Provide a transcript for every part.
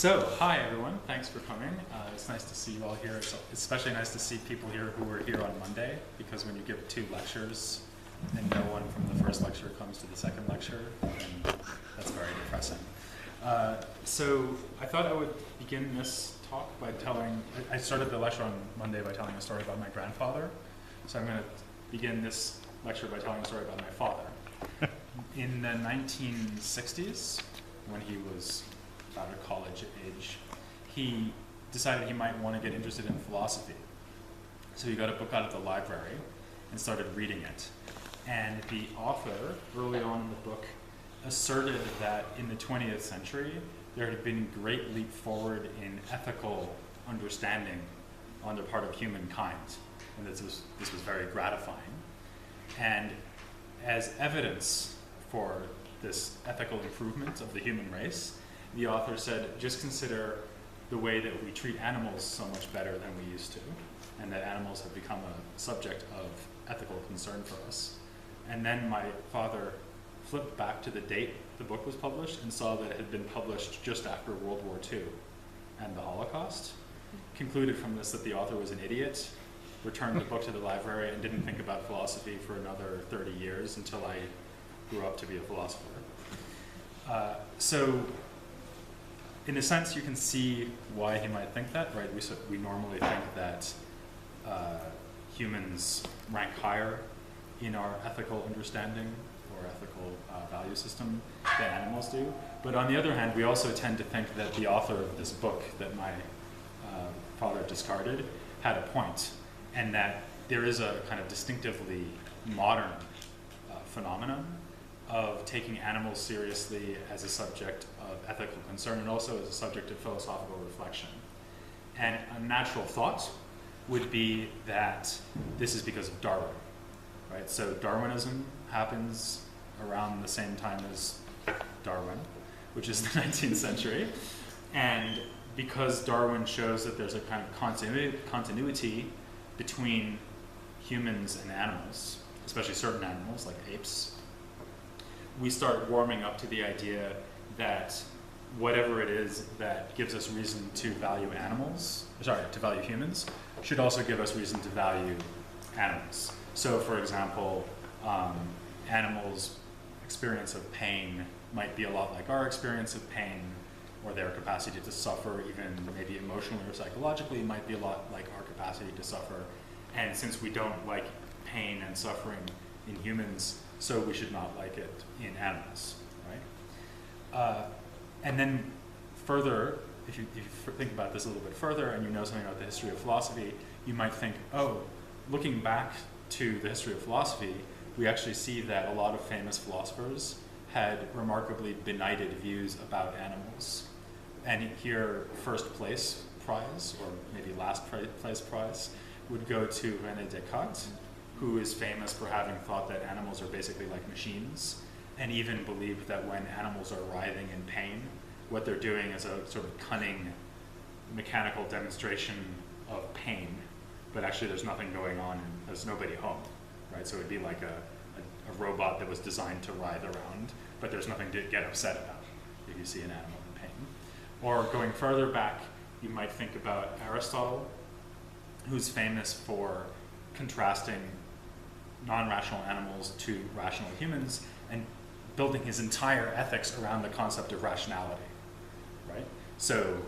Hi everyone, thanks for coming. It's nice to see you all here. It's especially nice to see people here who were here on Monday, because when you give two lectures and no one from the first lecture comes to the second lecture, then that's very depressing. So I thought I would begin this talk by I started the lecture on Monday by telling a story about my grandfather. So I'm going to begin this lecture by telling a story about my father. In the 1960s, when he was about a college age, he decided he might want to get interested in philosophy. So he got a book out of the library and started reading it. And the author, early on in the book, asserted that in the 20th century, there had been a great leap forward in ethical understanding on the part of humankind. And this was very gratifying. And as evidence for this ethical improvement of the human race, the author said, just consider the way that we treat animals so much better than we used to, and that animals have become a subject of ethical concern for us. And then my father flipped back to the date the book was published and saw that it had been published just after World War II and the Holocaust. Concluded from this that the author was an idiot, returned the book to the library, and didn't think about philosophy for another 30 years until I grew up to be a philosopher. So in a sense, you can see why he might think that, right? We normally think that humans rank higher in our ethical understanding or ethical value system than animals do. But on the other hand, we also tend to think that the author of this book that my father discarded had a point, and that there is a kind of distinctively modern phenomenon of taking animals seriously as a subject of ethical concern and also as a subject of philosophical reflection. And a natural thought would be that this is because of Darwin, right? So Darwinism happens around the same time as Darwin, which is the 19th century. And because Darwin shows that there's a kind of continuity between humans and animals, especially certain animals like apes, we start warming up to the idea that whatever it is that gives us reason to value humans, should also give us reason to value animals. So for example, animals' experience of pain might be a lot like our experience of pain, or their capacity to suffer, even maybe emotionally or psychologically, might be a lot like our capacity to suffer. And since we don't like pain and suffering in humans, so we should not like it in animals, right? And then further, if you think about this a little bit further and you know something about the history of philosophy, you might think, oh, looking back to the history of philosophy, we actually see that a lot of famous philosophers had remarkably benighted views about animals. And here, first place prize, or maybe last place prize, would go to René Descartes, who is famous for having thought that animals are basically like machines, and even believed that when animals are writhing in pain, what they're doing is a sort of cunning mechanical demonstration of pain, but actually there's nothing going on and there's nobody home, right? So it'd be like a robot that was designed to writhe around, but there's nothing to get upset about if you see an animal in pain. Or going further back, you might think about Aristotle, who's famous for contrasting non-rational animals to rational humans and building his entire ethics around the concept of rationality, right? So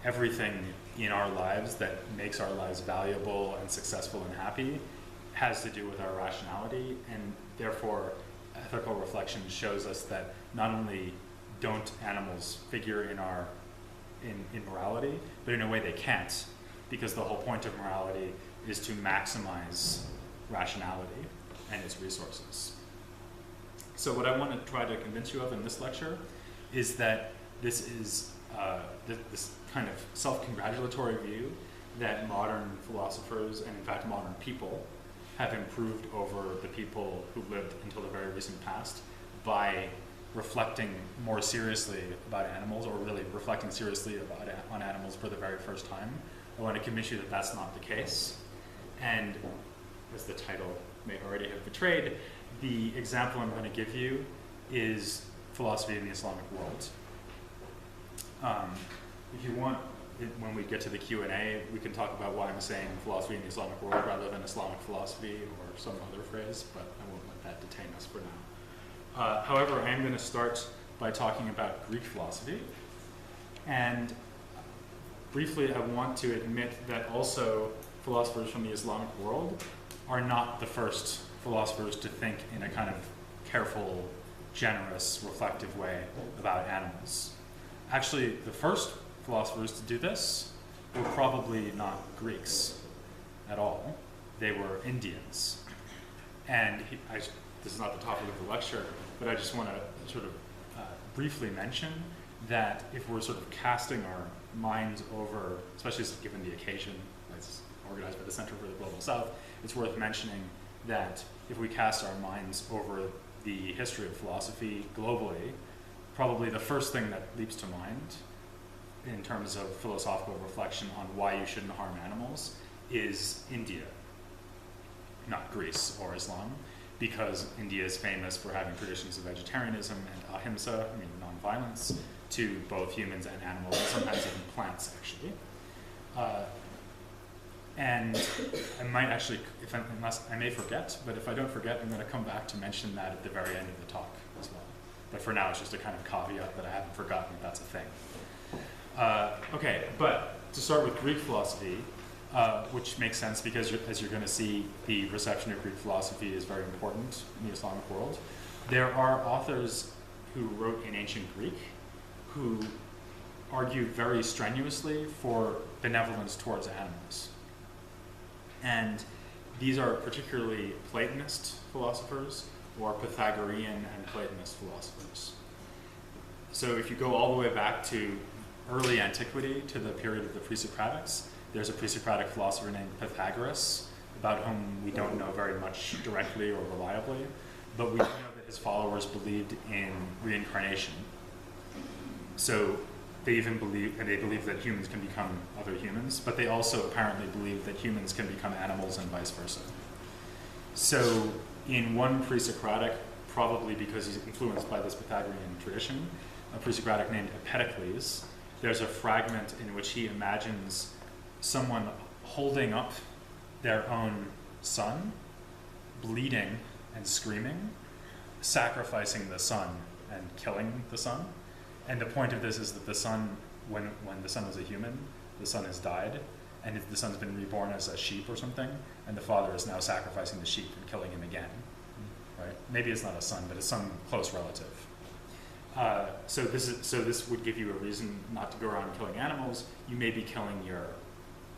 everything in our lives that makes our lives valuable and successful and happy has to do with our rationality, and therefore ethical reflection shows us that not only don't animals figure in morality, but in a way they can't, because the whole point of morality is to maximize rationality and its resources. So what I want to try to convince you of in this lecture is that this is this kind of self-congratulatory view that modern philosophers, and in fact modern people, have improved over the people who lived until the very recent past by reflecting more seriously about animals, or really reflecting seriously on animals for the very first time. I want to convince you that that's not the case. And as the title may already have betrayed, the example I'm going to give you is philosophy in the Islamic world. if you want, when we get to the Q&A, we can talk about why I'm saying philosophy in the Islamic world rather than Islamic philosophy or some other phrase, but I won't let that detain us for now. However, I am going to start by talking about Greek philosophy. And briefly, I want to admit that also philosophers from the Islamic world are not the first philosophers to think in a kind of careful, generous, reflective way about animals. Actually, the first philosophers to do this were probably not Greeks at all. They were Indians. And this is not the topic of the lecture, but I just want to sort of briefly mention that if we're sort of casting our minds over, especially given the occasion that's organized by the Center for the Global South, it's worth mentioning that if we cast our minds over the history of philosophy globally, probably the first thing that leaps to mind in terms of philosophical reflection on why you shouldn't harm animals is India, not Greece or Islam, because India is famous for having traditions of vegetarianism and ahimsa, I mean non-violence, to both humans and animals, and sometimes even plants, actually. And I might actually, unless I may forget, but if I don't forget, I'm going to come back to mention that at the very end of the talk as well. But for now, it's just a kind of caveat that I haven't forgotten that that's a thing. Okay, but to start with Greek philosophy, which makes sense because as you're going to see, the reception of Greek philosophy is very important in the Islamic world. There are authors who wrote in ancient Greek who argue very strenuously for benevolence towards animals. And these are particularly Platonist philosophers or Pythagorean and Platonist philosophers. So if you go all the way back to early antiquity, to the period of the Pre-Socratics, there's a pre-Socratic philosopher named Pythagoras, about whom we don't know very much directly or reliably, but we know that his followers believed in reincarnation. So they even believe that humans can become other humans, but they also apparently believe that humans can become animals and vice versa. So in one pre-Socratic, probably because he's influenced by this Pythagorean tradition, a pre-Socratic named Empedocles, there's a fragment in which he imagines someone holding up their own son, bleeding and screaming, sacrificing the son and killing the son. And the point of this is that the son, when the son was a human, the son has died, and the son's been reborn as a sheep or something, and the father is now sacrificing the sheep and killing him again. Right? Maybe it's not a son, but it's some close relative. So this would give you a reason not to go around killing animals. You may be killing your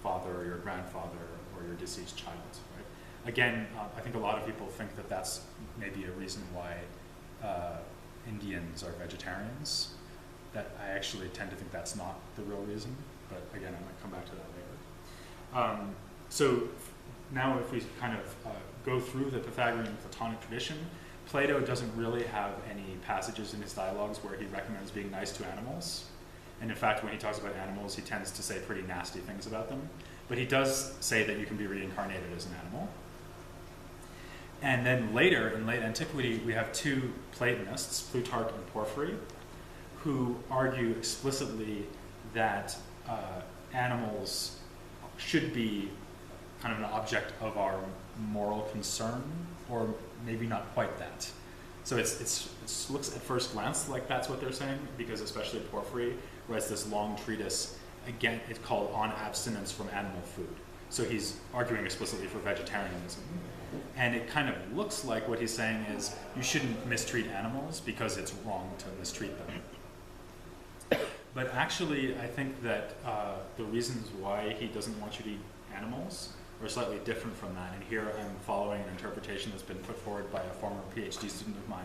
father or your grandfather or your deceased child. Right? Again, I think a lot of people think that that's maybe a reason why Indians are vegetarians. That I actually tend to think that's not the real reason, but again, I might come back to that later. So now if we kind of go through the Pythagorean Platonic tradition, Plato doesn't really have any passages in his dialogues where he recommends being nice to animals. And in fact, when he talks about animals, he tends to say pretty nasty things about them. But he does say that you can be reincarnated as an animal. And then later, in late antiquity, we have two Platonists, Plutarch and Porphyry, who argue explicitly that animals should be kind of an object of our moral concern, or maybe not quite that. So it looks at first glance like that's what they're saying, because especially Porphyry writes this long treatise, again, it's called On Abstinence from Animal Food. So he's arguing explicitly for vegetarianism. And it kind of looks like what he's saying is you shouldn't mistreat animals because it's wrong to mistreat them. But actually, I think that the reasons why he doesn't want you to eat animals are slightly different from that. And here I'm following an interpretation that's been put forward by a former PhD student of mine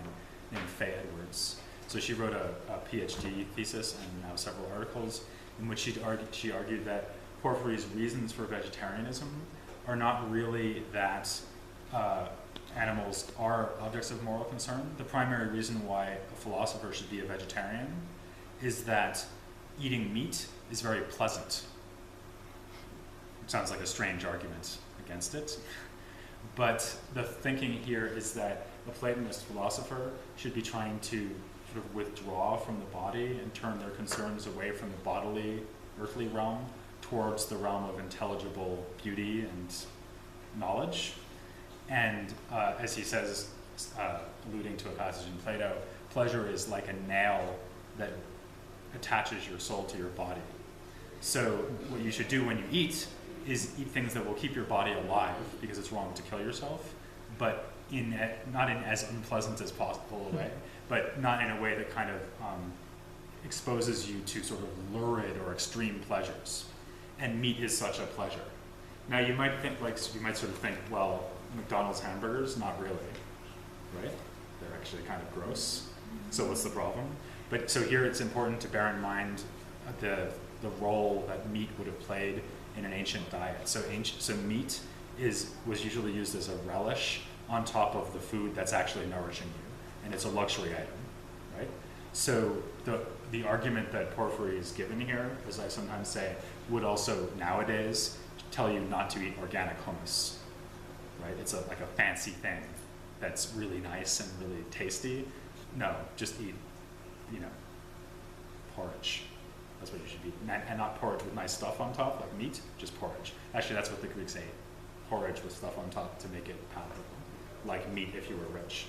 named Faye Edwards. So she wrote a PhD thesis and now several articles in which she argued that Porphyry's reasons for vegetarianism are not really that animals are objects of moral concern. The primary reason why a philosopher should be a vegetarian is that eating meat is very pleasant. It sounds like a strange argument against it. But the thinking here is that a Platonist philosopher should be trying to sort of withdraw from the body and turn their concerns away from the bodily earthly realm towards the realm of intelligible beauty and knowledge. And as he says, alluding to a passage in Plato, pleasure is like a nail that attaches your soul to your body. So what you should do when you eat is eat things that will keep your body alive, because it's wrong to kill yourself, but not in as unpleasant as possible a way, but not in a way that kind of exposes you to sort of lurid or extreme pleasures. And meat is such a pleasure. Now you might sort of think, well, McDonald's hamburgers, not really, right? They're actually kind of gross. So what's the problem? But so here it's important to bear in mind the role that meat would have played in an ancient diet. So meat was usually used as a relish on top of the food that's actually nourishing you, and it's a luxury item, right? So the argument that Porphyry is given here, as I sometimes say, would also nowadays tell you not to eat organic hummus, right? It's like a fancy thing that's really nice and really tasty. No, just eat, porridge. That's what you should eat. And not porridge with nice stuff on top, like meat, just porridge. Actually, that's what the Greeks ate. Porridge with stuff on top to make it palatable, like meat if you were rich.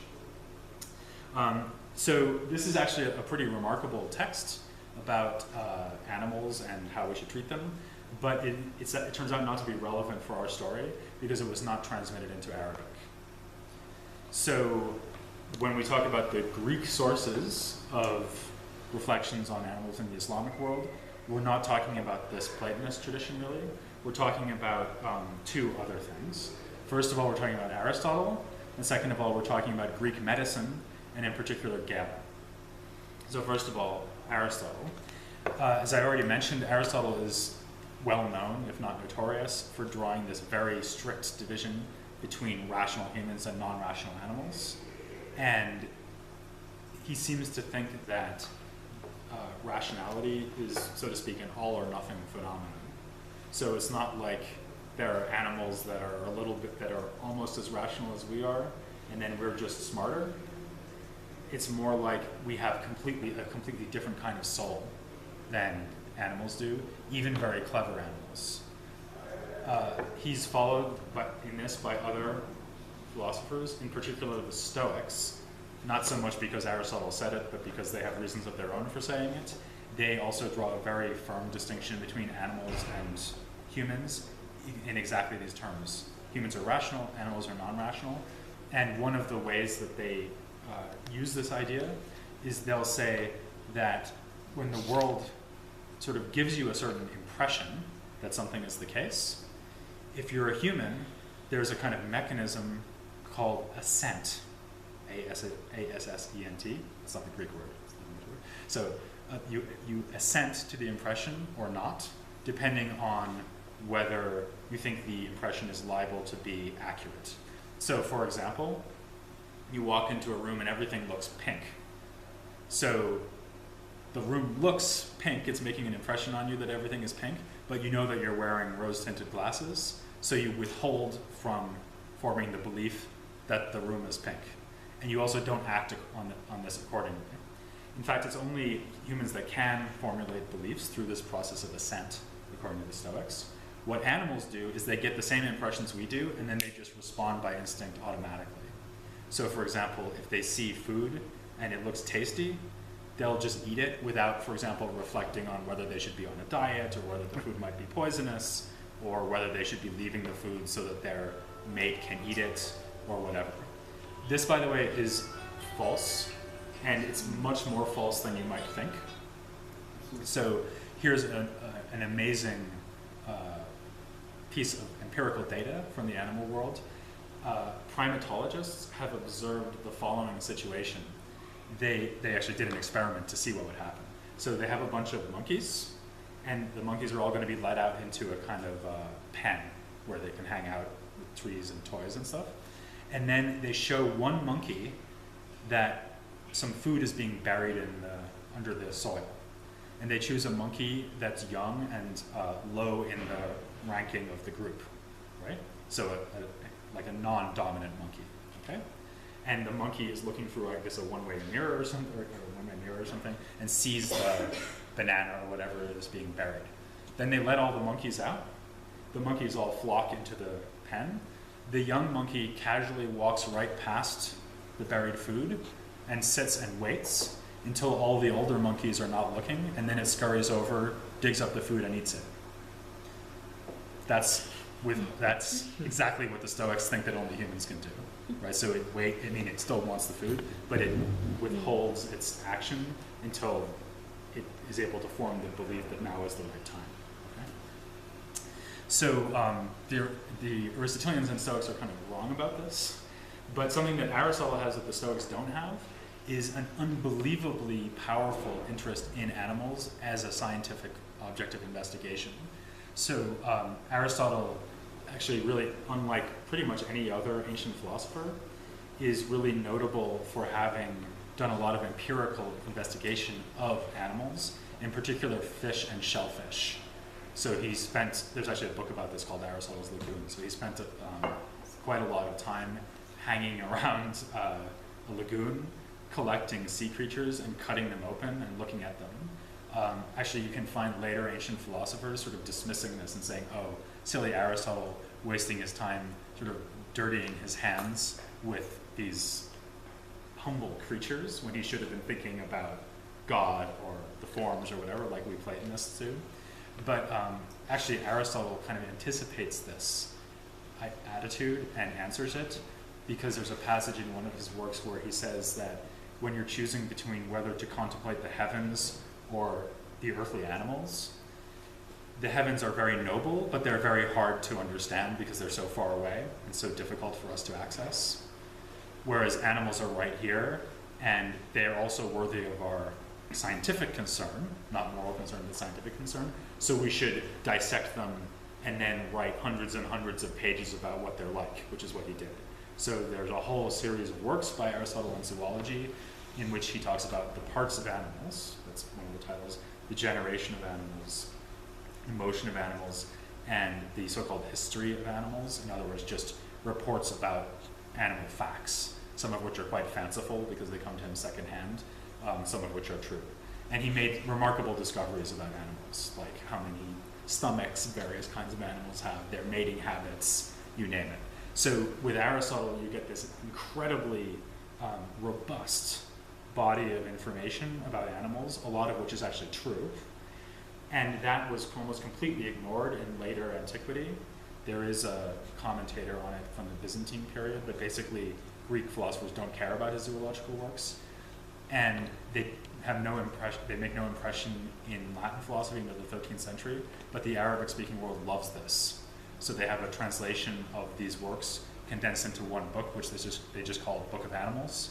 So this is actually a pretty remarkable text about animals and how we should treat them, but it turns out not to be relevant for our story because it was not transmitted into Arabic. So when we talk about the Greek sources of reflections on animals in the Islamic world, we're not talking about this Platonist tradition really. We're talking about two other things. First of all, we're talking about Aristotle, and second of all, we're talking about Greek medicine, and in particular Galen. So first of all, Aristotle. As I already mentioned, Aristotle is well known, if not notorious, for drawing this very strict division between rational humans and non-rational animals. And he seems to think that rationality is, so to speak, an all or nothing phenomenon. So it's not like there are animals that are almost as rational as we are, and then we're just smarter. It's more like we have a completely different kind of soul than animals do, even very clever animals. He's followed in this by other philosophers, in particular the Stoics, not so much because Aristotle said it, but because they have reasons of their own for saying it. They also draw a very firm distinction between animals and humans in exactly these terms. Humans are rational, animals are non-rational, and one of the ways that they use this idea is they'll say that when the world sort of gives you a certain impression that something is the case, if you're a human, there's a kind of mechanism called assent, A-S-S-E-N-T. It's not the Greek word. It's the English word. So you assent to the impression or not, depending on whether you think the impression is liable to be accurate. So for example, you walk into a room and everything looks pink. So the room looks pink, it's making an impression on you that everything is pink, but you know that you're wearing rose-tinted glasses, so you withhold from forming the belief that the room is pink. And you also don't act on this accordingly. In fact, it's only humans that can formulate beliefs through this process of assent, according to the Stoics. What animals do is they get the same impressions we do, and then they just respond by instinct automatically. So for example, if they see food and it looks tasty, they'll just eat it without, for example, reflecting on whether they should be on a diet or whether the food might be poisonous or whether they should be leaving the food so that their mate can eat it or whatever. This, by the way, is false, and it's much more false than you might think. So here's an amazing piece of empirical data from the animal world. Primatologists have observed the following situation. They actually did an experiment to see what would happen. So they have a bunch of monkeys, and the monkeys are all going to be let out into a kind of pen where they can hang out with trees and toys and stuff. And then they show one monkey that some food is being buried under the soil. And they choose a monkey that's young and low in the ranking of the group, right? So like a non-dominant monkey, okay? And the monkey is looking through, I guess, a one-way mirror or something, or a one-way mirror or something, and sees the banana or whatever is being buried. Then they let all the monkeys out. The monkeys all flock into the pen. The young monkey casually walks right past the buried food and sits and waits until all the older monkeys are not looking, and then it scurries over, digs up the food, and eats it. That's exactly what the Stoics think that only humans can do, right? So it still wants the food, but it withholds its action until it is able to form the belief that now is the right time. Okay? So the Aristotelians and Stoics are kind of wrong about this, but something that Aristotle has that the Stoics don't have is an unbelievably powerful interest in animals as a scientific object of investigation. So Aristotle, actually really unlike pretty much any other ancient philosopher, is really notable for having done a lot of empirical investigation of animals, in particular fish and shellfish. So there's actually a book about this called Aristotle's Lagoon. So he spent quite a lot of time hanging around a lagoon, collecting sea creatures and cutting them open and looking at them. Actually, you can find later ancient philosophers sort of dismissing this and saying, oh, silly Aristotle wasting his time sort of dirtying his hands with these humble creatures when he should have been thinking about God or the forms or whatever, like we Platonists do. But actually, Aristotle kind of anticipates this attitude and answers it, because there's a passage in one of his works where he says that when you're choosing between whether to contemplate the heavens or the earthly animals, the heavens are very noble, but they're very hard to understand because they're so far away and so difficult for us to access. Whereas animals are right here, and they're also worthy of our scientific concern, not moral concern, but scientific concern. So we should dissect them and then write hundreds and hundreds of pages about what they're like, which is what he did. So there's a whole series of works by Aristotle on zoology in which he talks about the parts of animals, that's one of the titles, the generation of animals, the motion of animals, and the so-called history of animals. In other words, just reports about animal facts, some of which are quite fanciful because they come to him secondhand, some of which are true. And he made remarkable discoveries about animals, like how many stomachs various kinds of animals have, their mating habits, you name it. So with Aristotle, you get this incredibly robust body of information about animals, a lot of which is actually true. And that was almost completely ignored in later antiquity. There is a commentator on it from the Byzantine period, but basically Greek philosophers don't care about his zoological works. And they make no impression in Latin philosophy until the 13th century, but the Arabic-speaking world loves this. So they have a translation of these works condensed into one book, which they just call Book of Animals,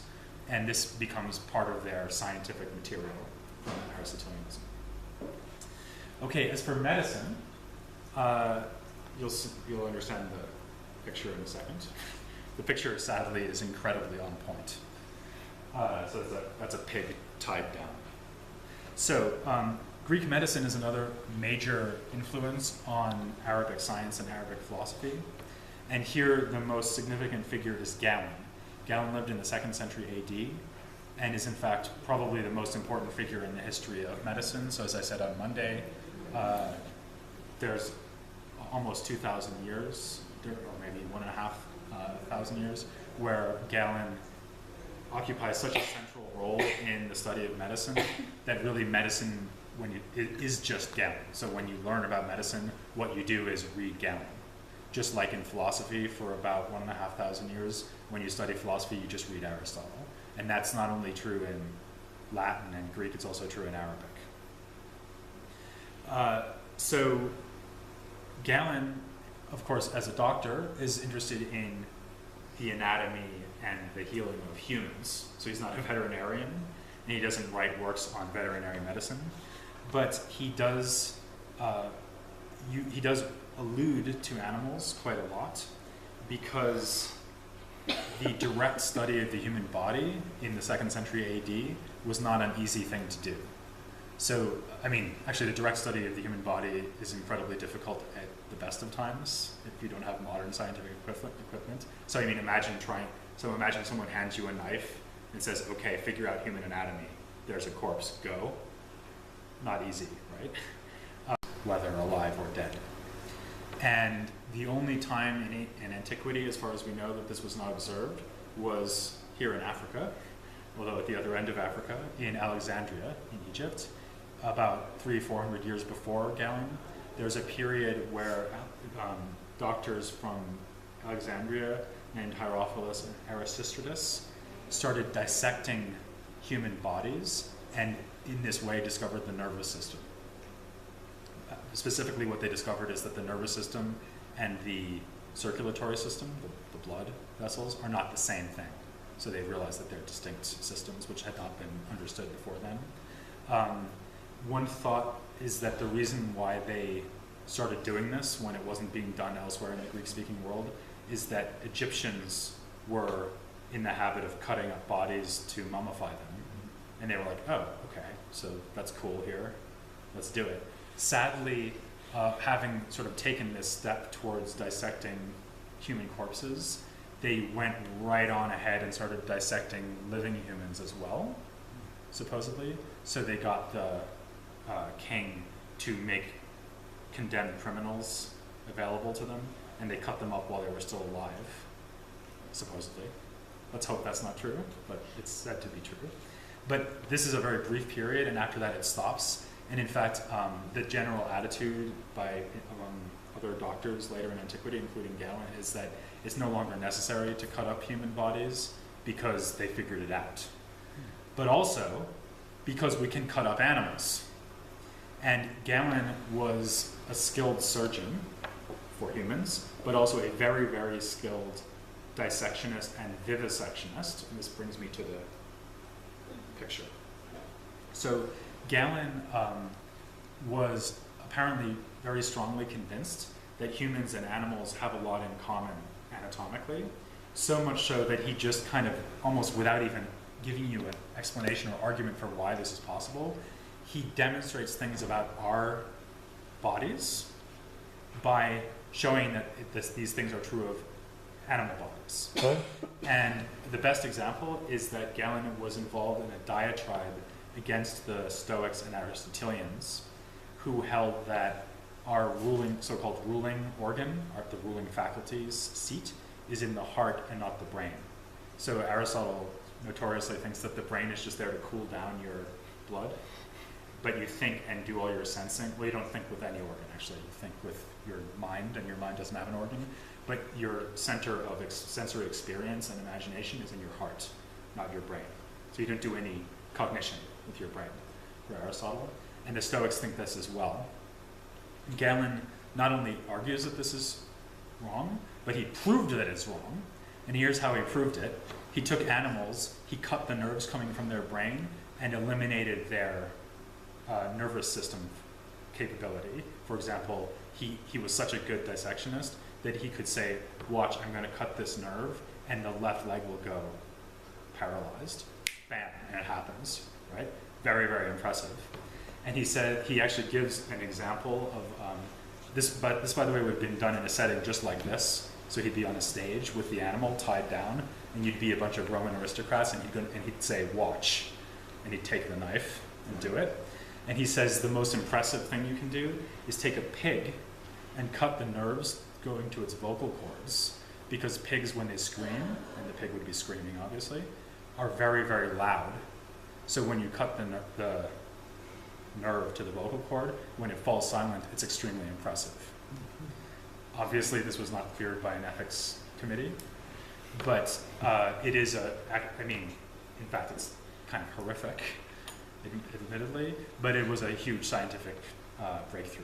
and this becomes part of their scientific material from Aristotelianism. Okay, as for medicine, you'll understand the picture in a second. The picture, sadly, is incredibly on point. So that's a pig tied down. So Greek medicine is another major influence on Arabic science and Arabic philosophy. And here the most significant figure is Galen. Galen lived in the 2nd century AD and is in fact probably the most important figure in the history of medicine. So as I said on Monday, there's almost 2,000 years, or maybe 1,500 years, where Galen occupies such a central role in the study of medicine that really medicine it is just Galen. So when you learn about medicine, what you do is read Galen. Just like in philosophy for about 1,500 years, when you study philosophy, you just read Aristotle. And that's not only true in Latin and Greek, it's also true in Arabic. So Galen, of course, as a doctor, is interested in the anatomy and the healing of humans. So he's not a veterinarian, and he doesn't write works on veterinary medicine. But he does allude to animals quite a lot, because the direct study of the human body in the 2nd century AD was not an easy thing to do. So, I mean, actually the direct study of the human body is incredibly difficult at the best of times if you don't have modern scientific equipment. So, I mean, imagine someone hands you a knife and says, okay, figure out human anatomy. There's a corpse, go. Not easy, right? whether alive or dead. And the only time in antiquity, as far as we know, that this was not observed was here in Africa, although at the other end of Africa, in Alexandria, in Egypt, about 300-400 years before Galen. There's a period where doctors from Alexandria named Hierophilus and Erasistratus started dissecting human bodies, and in this way discovered the nervous system. Specifically, what they discovered is that the nervous system and the circulatory system, the blood vessels, are not the same thing. So they realized that they're distinct systems, which had not been understood before then. One thought is that the reason why they started doing this when it wasn't being done elsewhere in the Greek-speaking world is that Egyptians were in the habit of cutting up bodies to mummify them. And they were like, oh, okay, so that's cool here, let's do it. Sadly, having sort of taken this step towards dissecting human corpses, they went right on ahead and started dissecting living humans as well, supposedly. So they got the king to make condemned criminals available to them, and they cut them up while they were still alive, supposedly. Let's hope that's not true, but it's said to be true. But this is a very brief period, and after that it stops. And in fact, the general attitude among other doctors later in antiquity, including Galen, is that it's no longer necessary to cut up human bodies because they figured it out. But also because we can cut up animals. And Galen was a skilled surgeon for humans, but also a very, very skilled dissectionist and vivisectionist. And this brings me to the picture. So Galen was apparently very strongly convinced that humans and animals have a lot in common anatomically, so much so that he just kind of, almost without even giving you an explanation or argument for why this is possible, he demonstrates things about our bodies by showing that these things are true of animal bodies. And the best example is that Galen was involved in a diatribe against the Stoics and Aristotelians, who held that our so-called ruling organ, the ruling faculty's seat, is in the heart and not the brain. So Aristotle notoriously thinks that the brain is just there to cool down your blood, but you think and do all your sensing. Well, you don't think with any organ, actually. You think with your mind, and your mind doesn't have an organ, but your center of sensory experience and imagination is in your heart, not your brain. So you don't do any cognition with your brain, for Aristotle. And the Stoics think this as well. Galen not only argues that this is wrong, but he proved that it's wrong. And here's how he proved it. He took animals, he cut the nerves coming from their brain, and eliminated their nervous system capability. For example, he was such a good dissectionist that he could say, watch, I'm going to cut this nerve, and the left leg will go paralyzed. Bam, and it happens, right? Very, very impressive. And he said, he actually gives an example of this, but this, by the way, would have been done in a setting just like this. So he'd be on a stage with the animal tied down, and you'd be a bunch of Roman aristocrats, and he'd say, watch. And he'd take the knife and do it. And he says the most impressive thing you can do is take a pig and cut the nerves going to its vocal cords, because pigs, when they scream, and the pig would be screaming obviously, are very, very loud. So when you cut the nerve to the vocal cord, when it falls silent, it's extremely impressive. Obviously, this was not cleared by an ethics committee, but it is in fact, it's kind of horrific, admittedly, but it was a huge scientific breakthrough.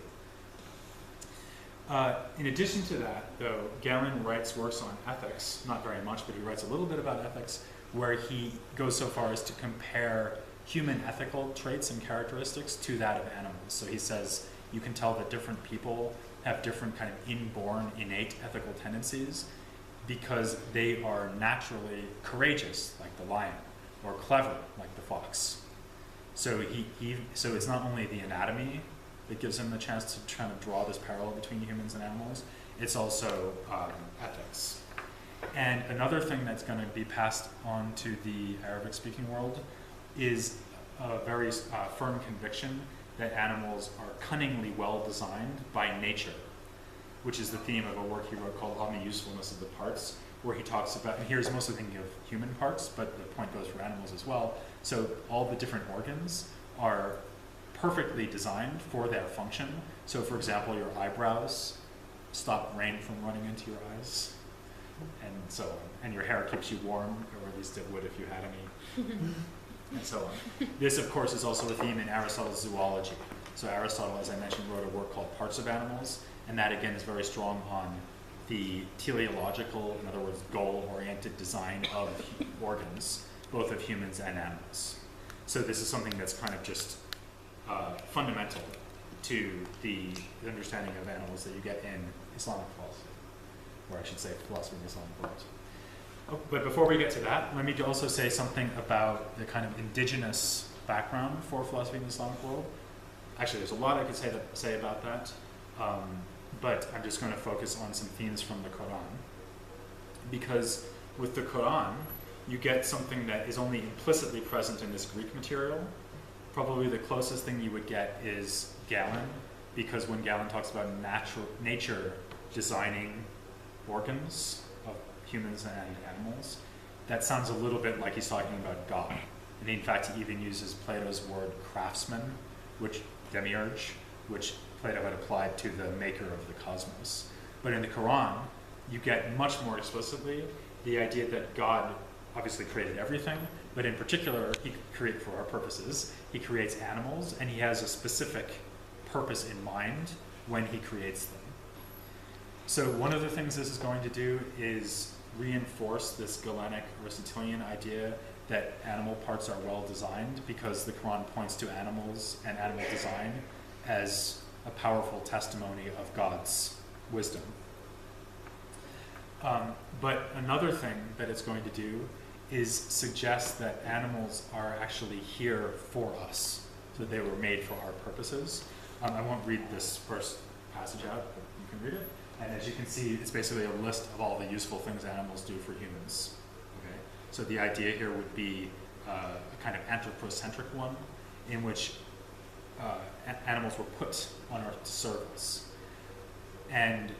In addition to that, though, Galen writes works on ethics, not very much, but he writes a little bit about ethics, where he goes so far as to compare human ethical traits and characteristics to that of animals. So he says you can tell that different people have different kind of inborn, innate ethical tendencies because they are naturally courageous, like the lion, or clever, like the fox. So so it's not only the anatomy that gives him the chance to try to draw this parallel between humans and animals, it's also ethics. And another thing that's going to be passed on to the Arabic-speaking world is a very firm conviction that animals are cunningly well designed by nature, which is the theme of a work he wrote called On the Usefulness of the Parts, where he talks about, and here's mostly thinking of human parts, but the point goes for animals as well. So all the different organs are perfectly designed for their function. So for example, your eyebrows stop rain from running into your eyes, and so on. And your hair keeps you warm, or at least it would if you had any, and so on. This, of course, is also a theme in Aristotle's zoology. So Aristotle, as I mentioned, wrote a work called Parts of Animals, and that again is very strong on the teleological, in other words, goal-oriented design of organs, both of humans and animals. So this is something that's kind of just fundamental to the understanding of animals that you get in Islamic philosophy, or I should say philosophy in the Islamic world. Oh, but before we get to that, let me also say something about the kind of indigenous background for philosophy in the Islamic world. Actually, there's a lot I could say about that, but I'm just going to focus on some themes from the Quran. Because with the Quran, you get something that is only implicitly present in this Greek material. Probably the closest thing you would get is Galen, because when Galen talks about nature designing organs of humans and animals, that sounds a little bit like he's talking about God. And in fact, he even uses Plato's word craftsman, demiurge, which Plato had applied to the maker of the cosmos. But in the Quran, you get much more explicitly the idea that God obviously created everything, but in particular, for our purposes, he creates animals, and he has a specific purpose in mind when he creates them. So one of the things this is going to do is reinforce this Galenic Aristotelian idea that animal parts are well designed, because the Quran points to animals and animal design as a powerful testimony of God's wisdom. But another thing that it's going to do is suggest that animals are actually here for us, so they were made for our purposes. I won't read this first passage out, but you can read it. And as you can see, it's basically a list of all the useful things animals do for humans. Okay? So the idea here would be a kind of anthropocentric one, in which animals were put on our service. And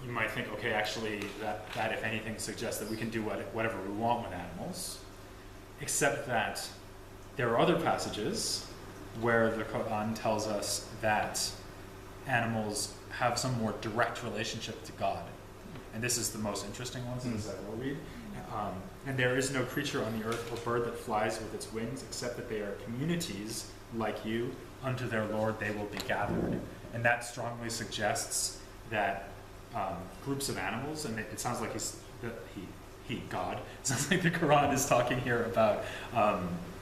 you might think, okay, actually, that if anything suggests that we can do whatever we want with animals, except that there are other passages where the Quran tells us that animals have some more direct relationship to God. And this is the most interesting one, since I will read. And there is no creature on the earth or bird that flies with its wings, except that they are communities like you. Unto their Lord they will be gathered. And that strongly suggests that groups of animals, and it sounds like God, it sounds like the Quran is talking here about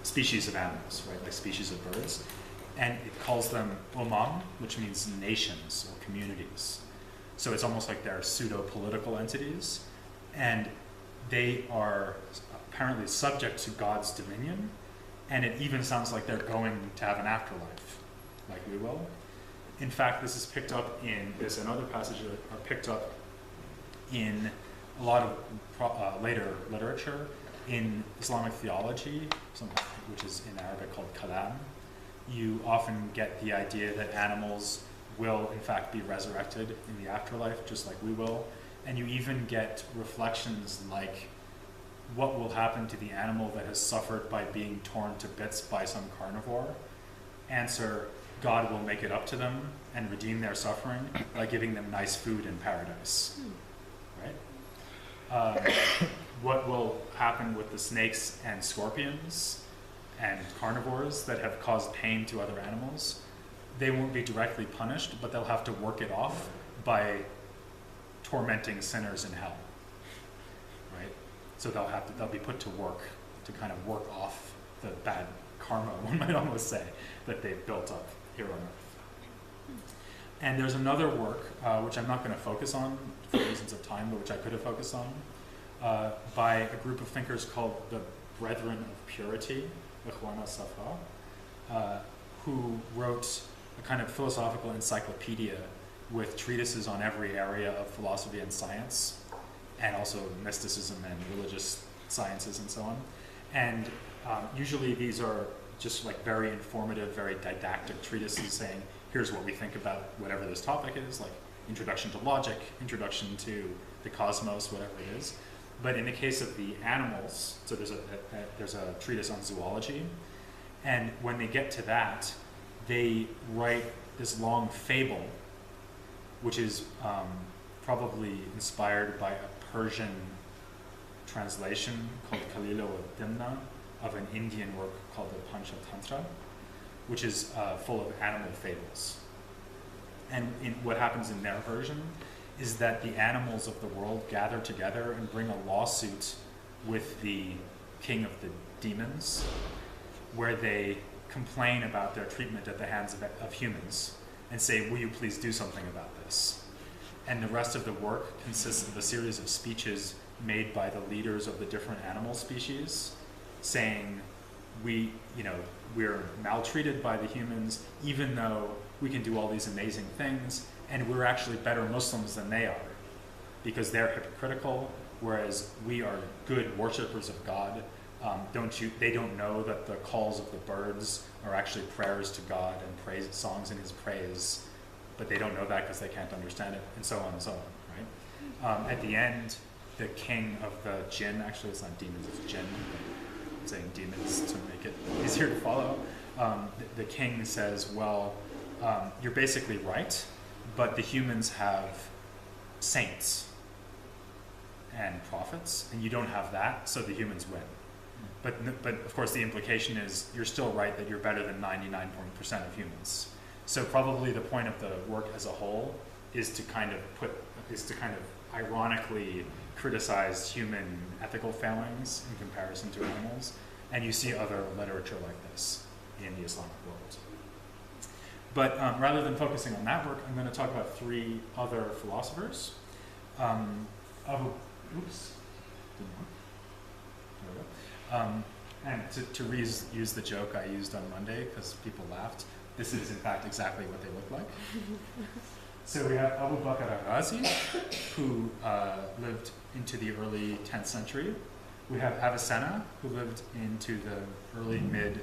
species of animals, right, like species of birds. And it calls them umam, which means nations or communities. So it's almost like they're pseudo-political entities. And they are apparently subject to God's dominion. And it even sounds like they're going to have an afterlife, like we will. In fact, this is picked up in this and other passages are picked up in a lot of later literature in Islamic theology, which is in Arabic called kalam. You often get the idea that animals will in fact be resurrected in the afterlife, just like we will. And you even get reflections like, what will happen to the animal that has suffered by being torn to bits by some carnivore? Answer, God will make it up to them and redeem their suffering by giving them nice food in paradise. Right? What will happen with the snakes and scorpions and carnivores that have caused pain to other animals? They won't be directly punished, but they'll have to work it off by tormenting sinners in hell. Right? So they'll be put to work to kind of work off the bad karma, one might almost say, that they've built up here on earth. And there's another work, which I'm not going to focus on for reasons of time, but which I could have focused on, by a group of thinkers called the Brethren of Purity, Ikhwana Safa, who wrote a kind of philosophical encyclopedia with treatises on every area of philosophy and science, and also mysticism and religious sciences and so on. And usually these are just like very informative, very didactic treatises saying, here's what we think about whatever this topic is, like introduction to logic, introduction to the cosmos, whatever it is. But in the case of the animals, so there's a treatise on zoology, and when they get to that, they write this long fable, which is probably inspired by a Persian translation called Kalilo Dimna of an Indian work called the Panchatantra, which is full of animal fables. And what happens in their version is that the animals of the world gather together and bring a lawsuit with the king of the demons, where they complain about their treatment at the hands of humans and say, will you please do something about this? And the rest of the work consists of a series of speeches made by the leaders of the different animal species saying, we're maltreated by the humans, even though we can do all these amazing things, and we're actually better Muslims than they are, because they're hypocritical, whereas we are good worshippers of God. They don't know that the calls of the birds are actually prayers to God and praise songs in his praise, but they don't know that because they can't understand it, and so on and so on, right? At the end, the king of the jinn, actually it's not demons, it's jinn, but I'm saying demons to make it easier to follow. The king says, well, you're basically right, but the humans have saints and prophets, and you don't have that, so the humans win. But of course the implication is you're still right that you're better than 99% of humans. So probably the point of the work as a whole is to kind of ironically criticize human ethical failings in comparison to animals, and you see other literature like this in the Islamic world. But rather than focusing on that work, I'm going to talk about three other philosophers. And to use the joke I used on Monday, because people laughed, this is in fact exactly what they look like. So we have Abu Bakr al-Razi, who lived into the early 10th century. We have Avicenna, who lived into the early mid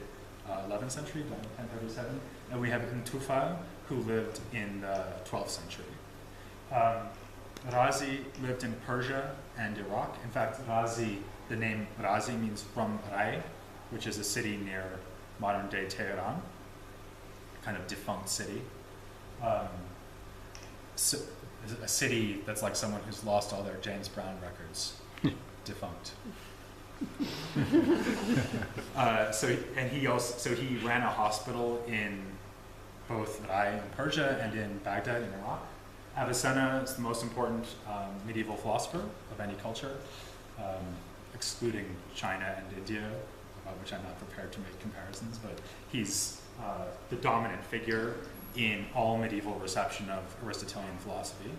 11th century, 1037. And we have Ibn Tufayl, who lived in the 12th century. Razi lived in Persia and Iraq. In fact, Razi, the name Razi means from Rai, which is a city near modern-day Tehran, kind of defunct city. So, a city that's like someone who's lost all their James Brown records, defunct. So he ran a hospital in both Rai in Persia and in Baghdad in Iraq. Avicenna is the most important medieval philosopher of any culture, excluding China and India, about which I'm not prepared to make comparisons, but he's the dominant figure in all medieval reception of Aristotelian philosophy,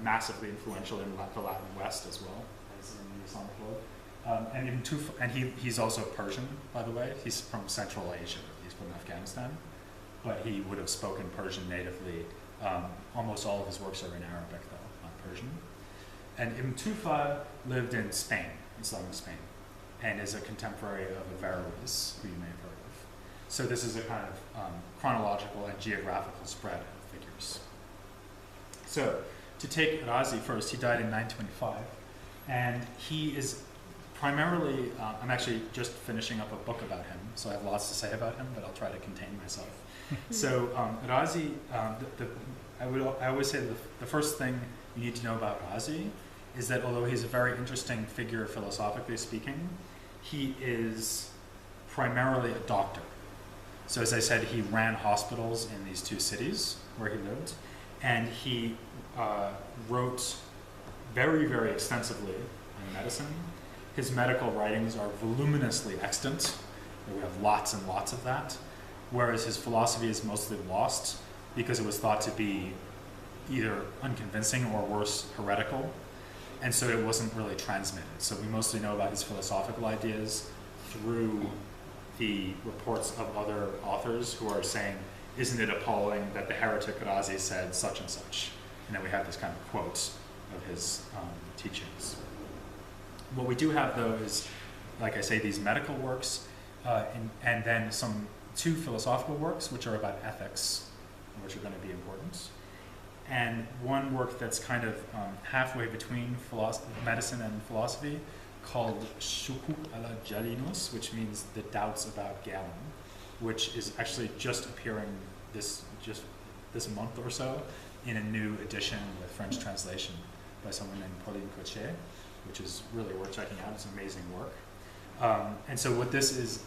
massively influential in the Latin West as well as in the Islamic world. And he's also Persian, by the way. He's from Central Asia. He's from Afghanistan, but he would have spoken Persian natively. Almost all of his works are in Arabic, though, not Persian. And Ibn Tufayl lived in Spain, Islamic Spain, and is a contemporary of Averroes, who you may have heard of. So this is a kind of chronological and geographical spread of figures. So to take Razi first, he died in 925, and he is primarily, I'm actually just finishing up a book about him, so I have lots to say about him, but I'll try to contain myself. So Razi, I always say the first thing you need to know about Razi is that although he's a very interesting figure philosophically speaking, he is primarily a doctor. So as I said, he ran hospitals in these two cities where he lived, and he wrote very, very extensively on medicine. His medical writings are voluminously extant. We have lots and lots of that, whereas his philosophy is mostly lost because it was thought to be either unconvincing or worse, heretical, and so it wasn't really transmitted. So we mostly know about his philosophical ideas through the reports of other authors who are saying, isn't it appalling that the heretic Razi said such and such? And then we have this kind of quotes of his teachings. What we do have, though, is, like I say, these medical works. and then two philosophical works, which are about ethics, which are going to be important, and one work that's kind of halfway between medicine and philosophy, called Shukuk ala Jalinos, which means the doubts about Galen, which is actually just appearing this month or so in a new edition with French translation by someone named Pauline Cochet, which is really worth checking out. It's an amazing work. And so what this is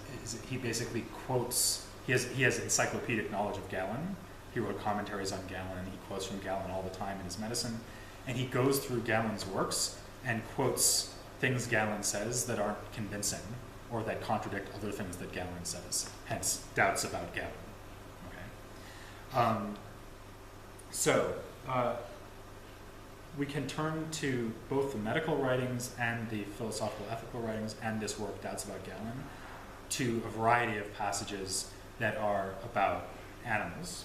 he basically quotes, he has encyclopedic knowledge of Galen. He wrote commentaries on Galen, and he quotes from Galen all the time in his medicine. And he goes through Galen's works and quotes things Galen says that aren't convincing or that contradict other things that Galen says, hence doubts about Galen. Okay. We can turn to both the medical writings and the philosophical ethical writings and this work, Doubts About Galen, to a variety of passages that are about animals.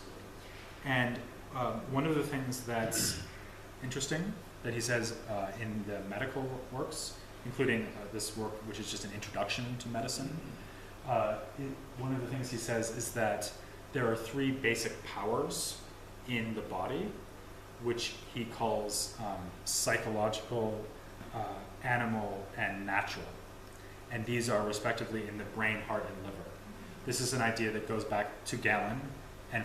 And one of the things that's interesting that he says in the medical works, including this work, which is just an introduction to medicine, one of the things he says is that there are three basic powers in the body, which he calls psychological, animal, and natural. And these are respectively in the brain, heart, and liver. This is an idea that goes back to Galen, and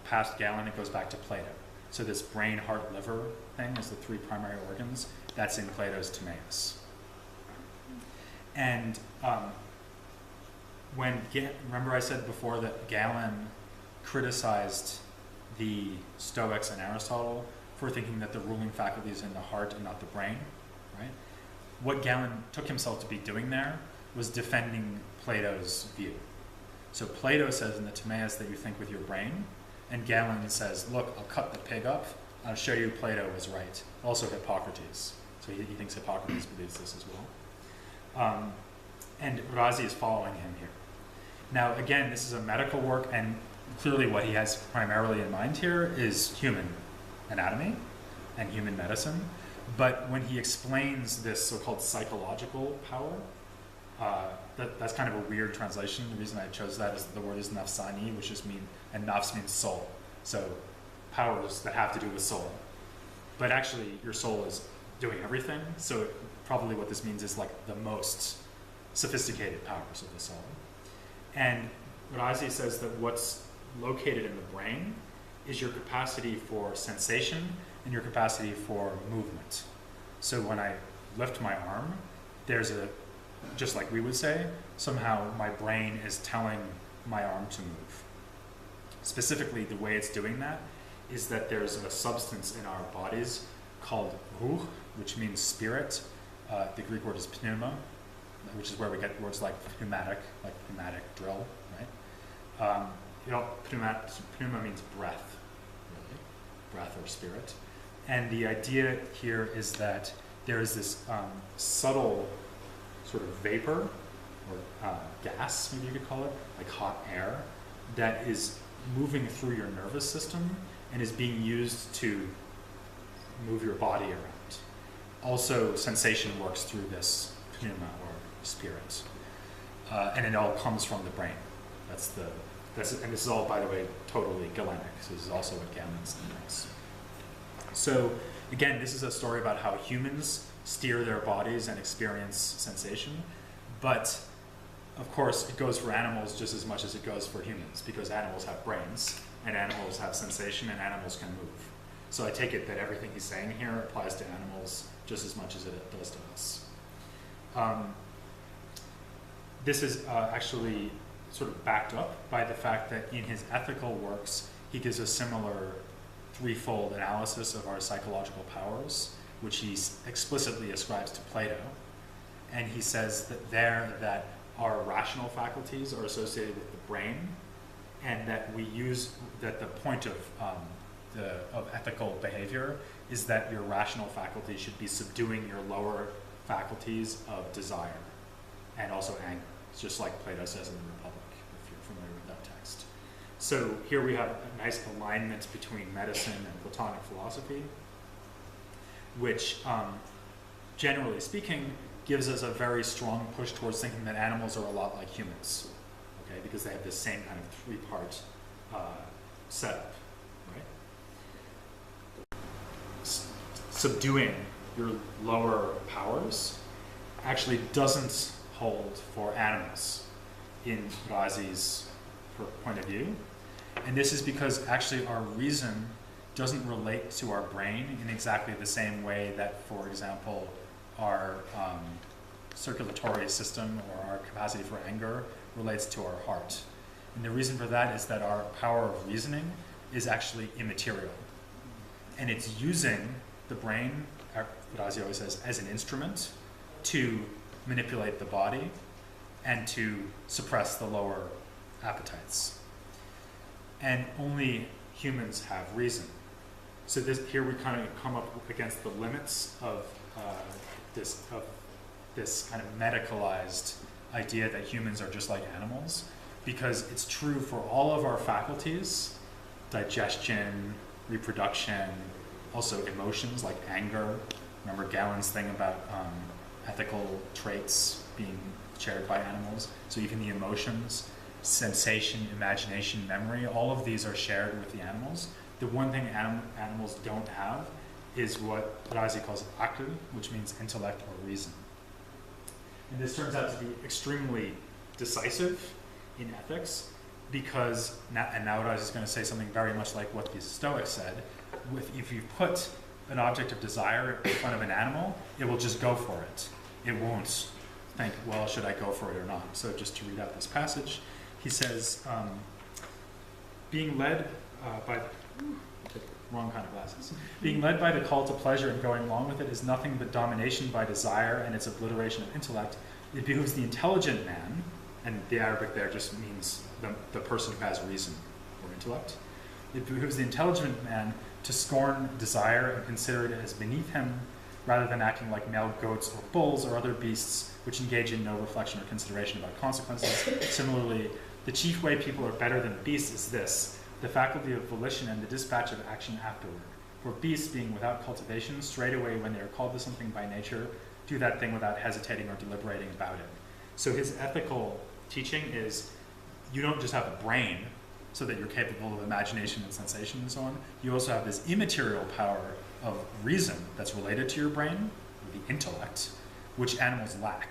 past Galen it goes back to Plato. So this brain, heart, liver thing is the three primary organs. That's in Plato's Timaeus. And remember I said before that Galen criticized the Stoics and Aristotle for thinking that the ruling faculty is in the heart and not the brain, right? What Galen took himself to be doing there was defending Plato's view. So Plato says in the Timaeus that you think with your brain, and Galen says, look, I'll cut the pig up, I'll show you Plato was right. Also Hippocrates. So he thinks Hippocrates believes this as well. And Razi is following him here. Now again, this is a medical work, and clearly what he has primarily in mind here is human anatomy and human medicine. But when he explains this so-called psychological power, that's kind of a weird translation. The reason I chose that is that the word is nafsani, which just and nafs means soul. So powers that have to do with soul. But actually your soul is doing everything. So probably what this means is like the most sophisticated powers of the soul. And Razi says that what's located in the brain is your capacity for sensation and your capacity for movement. So when I lift my arm, just like we would say, somehow my brain is telling my arm to move. Specifically, the way it's doing that is that there's a substance in our bodies called ruh, which means spirit. The Greek word is pneuma, which is where we get words like pneumatic drill, right? Pneuma means breath, really, breath or spirit. And the idea here is that there is this subtle sort of vapor or gas, maybe you could call it, like hot air, that is moving through your nervous system and is being used to move your body around. Also, sensation works through this pneuma or spirit. And it all comes from the brain. And this is all, by the way, totally Galenic. So this is also what Galen thinks. So again, this is a story about how humans steer their bodies and experience sensation. But of course, it goes for animals just as much as it goes for humans, because animals have brains, and animals have sensation, and animals can move. So I take it that everything he's saying here applies to animals just as much as it does to us. This is actually sort of backed up by the fact that in his ethical works, he gives a similar threefold analysis of our psychological powers, which he explicitly ascribes to Plato. And he says that our rational faculties are associated with the brain, and that the point of ethical behavior is that your rational faculty should be subduing your lower faculties of desire and also anger. It's just like Plato says in the Republic, if you're familiar with that text. So here we have a nice alignment between medicine and Platonic philosophy, which, generally speaking, gives us a very strong push towards thinking that animals are a lot like humans. okay, because they have this same kind of three-part setup, right? Subduing your lower powers actually doesn't hold for animals in Razi's point of view. And this is because actually our reason doesn't relate to our brain in exactly the same way that, for example, our circulatory system or our capacity for anger relates to our heart. And the reason for that is that our power of reasoning is actually immaterial. And it's using the brain, Razi always says, as an instrument to manipulate the body and to suppress the lower appetites. And only humans have reason. So here we kind of come up against the limits of this kind of medicalized idea that humans are just like animals, because it's true for all of our faculties, digestion, reproduction, also emotions like anger. Remember Galen's thing about ethical traits being shared by animals. So even the emotions, sensation, imagination, memory, all of these are shared with the animals. The one thing animals don't have is what Razi calls akıl, which means intellect or reason. And this turns out to be extremely decisive in ethics, because, and now Razi is going to say something very much like what the Stoics said, if you put an object of desire in front of an animal, it will just go for it. It won't think, well, should I go for it or not? So just to read out this passage, he says, being led by, wrong kind of glasses. Being led by the call to pleasure and going along with it is nothing but domination by desire and its obliteration of intellect. It behooves the intelligent man, and the Arabic there just means the person who has reason or intellect. It behooves the intelligent man to scorn desire and consider it as beneath him, rather than acting like male goats or bulls or other beasts which engage in no reflection or consideration about consequences. Similarly, the chief way people are better than beasts is this: the faculty of volition and the dispatch of action afterward. For beasts, being without cultivation, straightway when they are called to something by nature, do that thing without hesitating or deliberating about it. So his ethical teaching is, you don't just have a brain so that you're capable of imagination and sensation and so on. You also have this immaterial power of reason that's related to your brain, the intellect, which animals lack.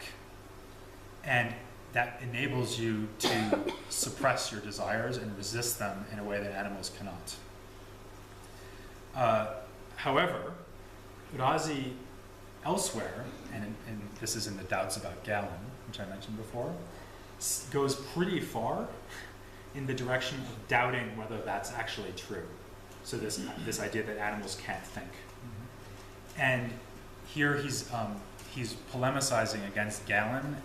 And that enables you to suppress your desires and resist them in a way that animals cannot. However, Razi elsewhere, and this is in the Doubts about Galen, which I mentioned before, goes pretty far in the direction of doubting whether that's actually true. So this idea that animals can't think. Mm-hmm. And here he's polemicizing against Galen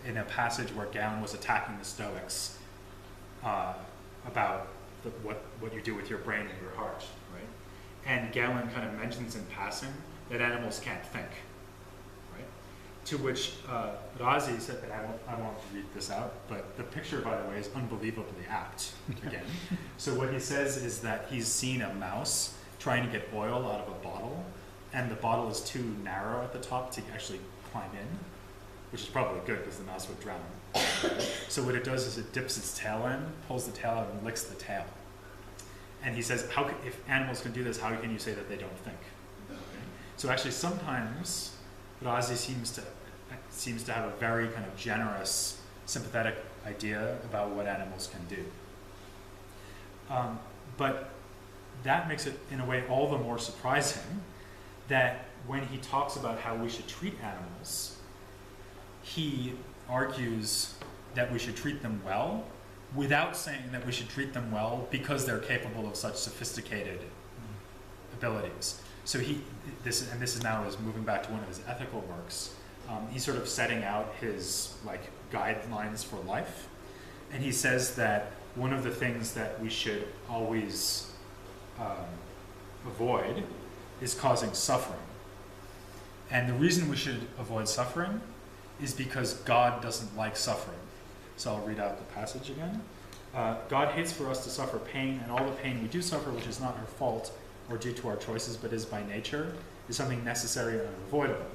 in a passage where Galen was attacking the Stoics about what you do with your brain and your heart, right? And Galen kind of mentions in passing that animals can't think, right? To which Razi said, and I won't read this out, but the picture, by the way, is unbelievably apt, again. So what he says is that he's seen a mouse trying to get oil out of a bottle, and the bottle is too narrow at the top to actually climb in, which is probably good because the mouse would drown. So what it does is it dips its tail in, pulls the tail out, and licks the tail. And he says, if animals can do this, how can you say that they don't think? Okay. So actually sometimes Razi seems to have a very kind of generous, sympathetic idea about what animals can do. But that makes it, in a way, all the more surprising that when he talks about how we should treat animals, he argues that we should treat them well without saying that we should treat them well because they're capable of such sophisticated abilities. So this is now moving back to one of his ethical works. He's sort of setting out his guidelines for life, and he says that one of the things that we should always avoid is causing suffering. And the reason we should avoid suffering is because God doesn't like suffering. So I'll read out the passage again. God hates for us to suffer pain, and all the pain we do suffer, which is not our fault or due to our choices, but is by nature, is something necessary and unavoidable.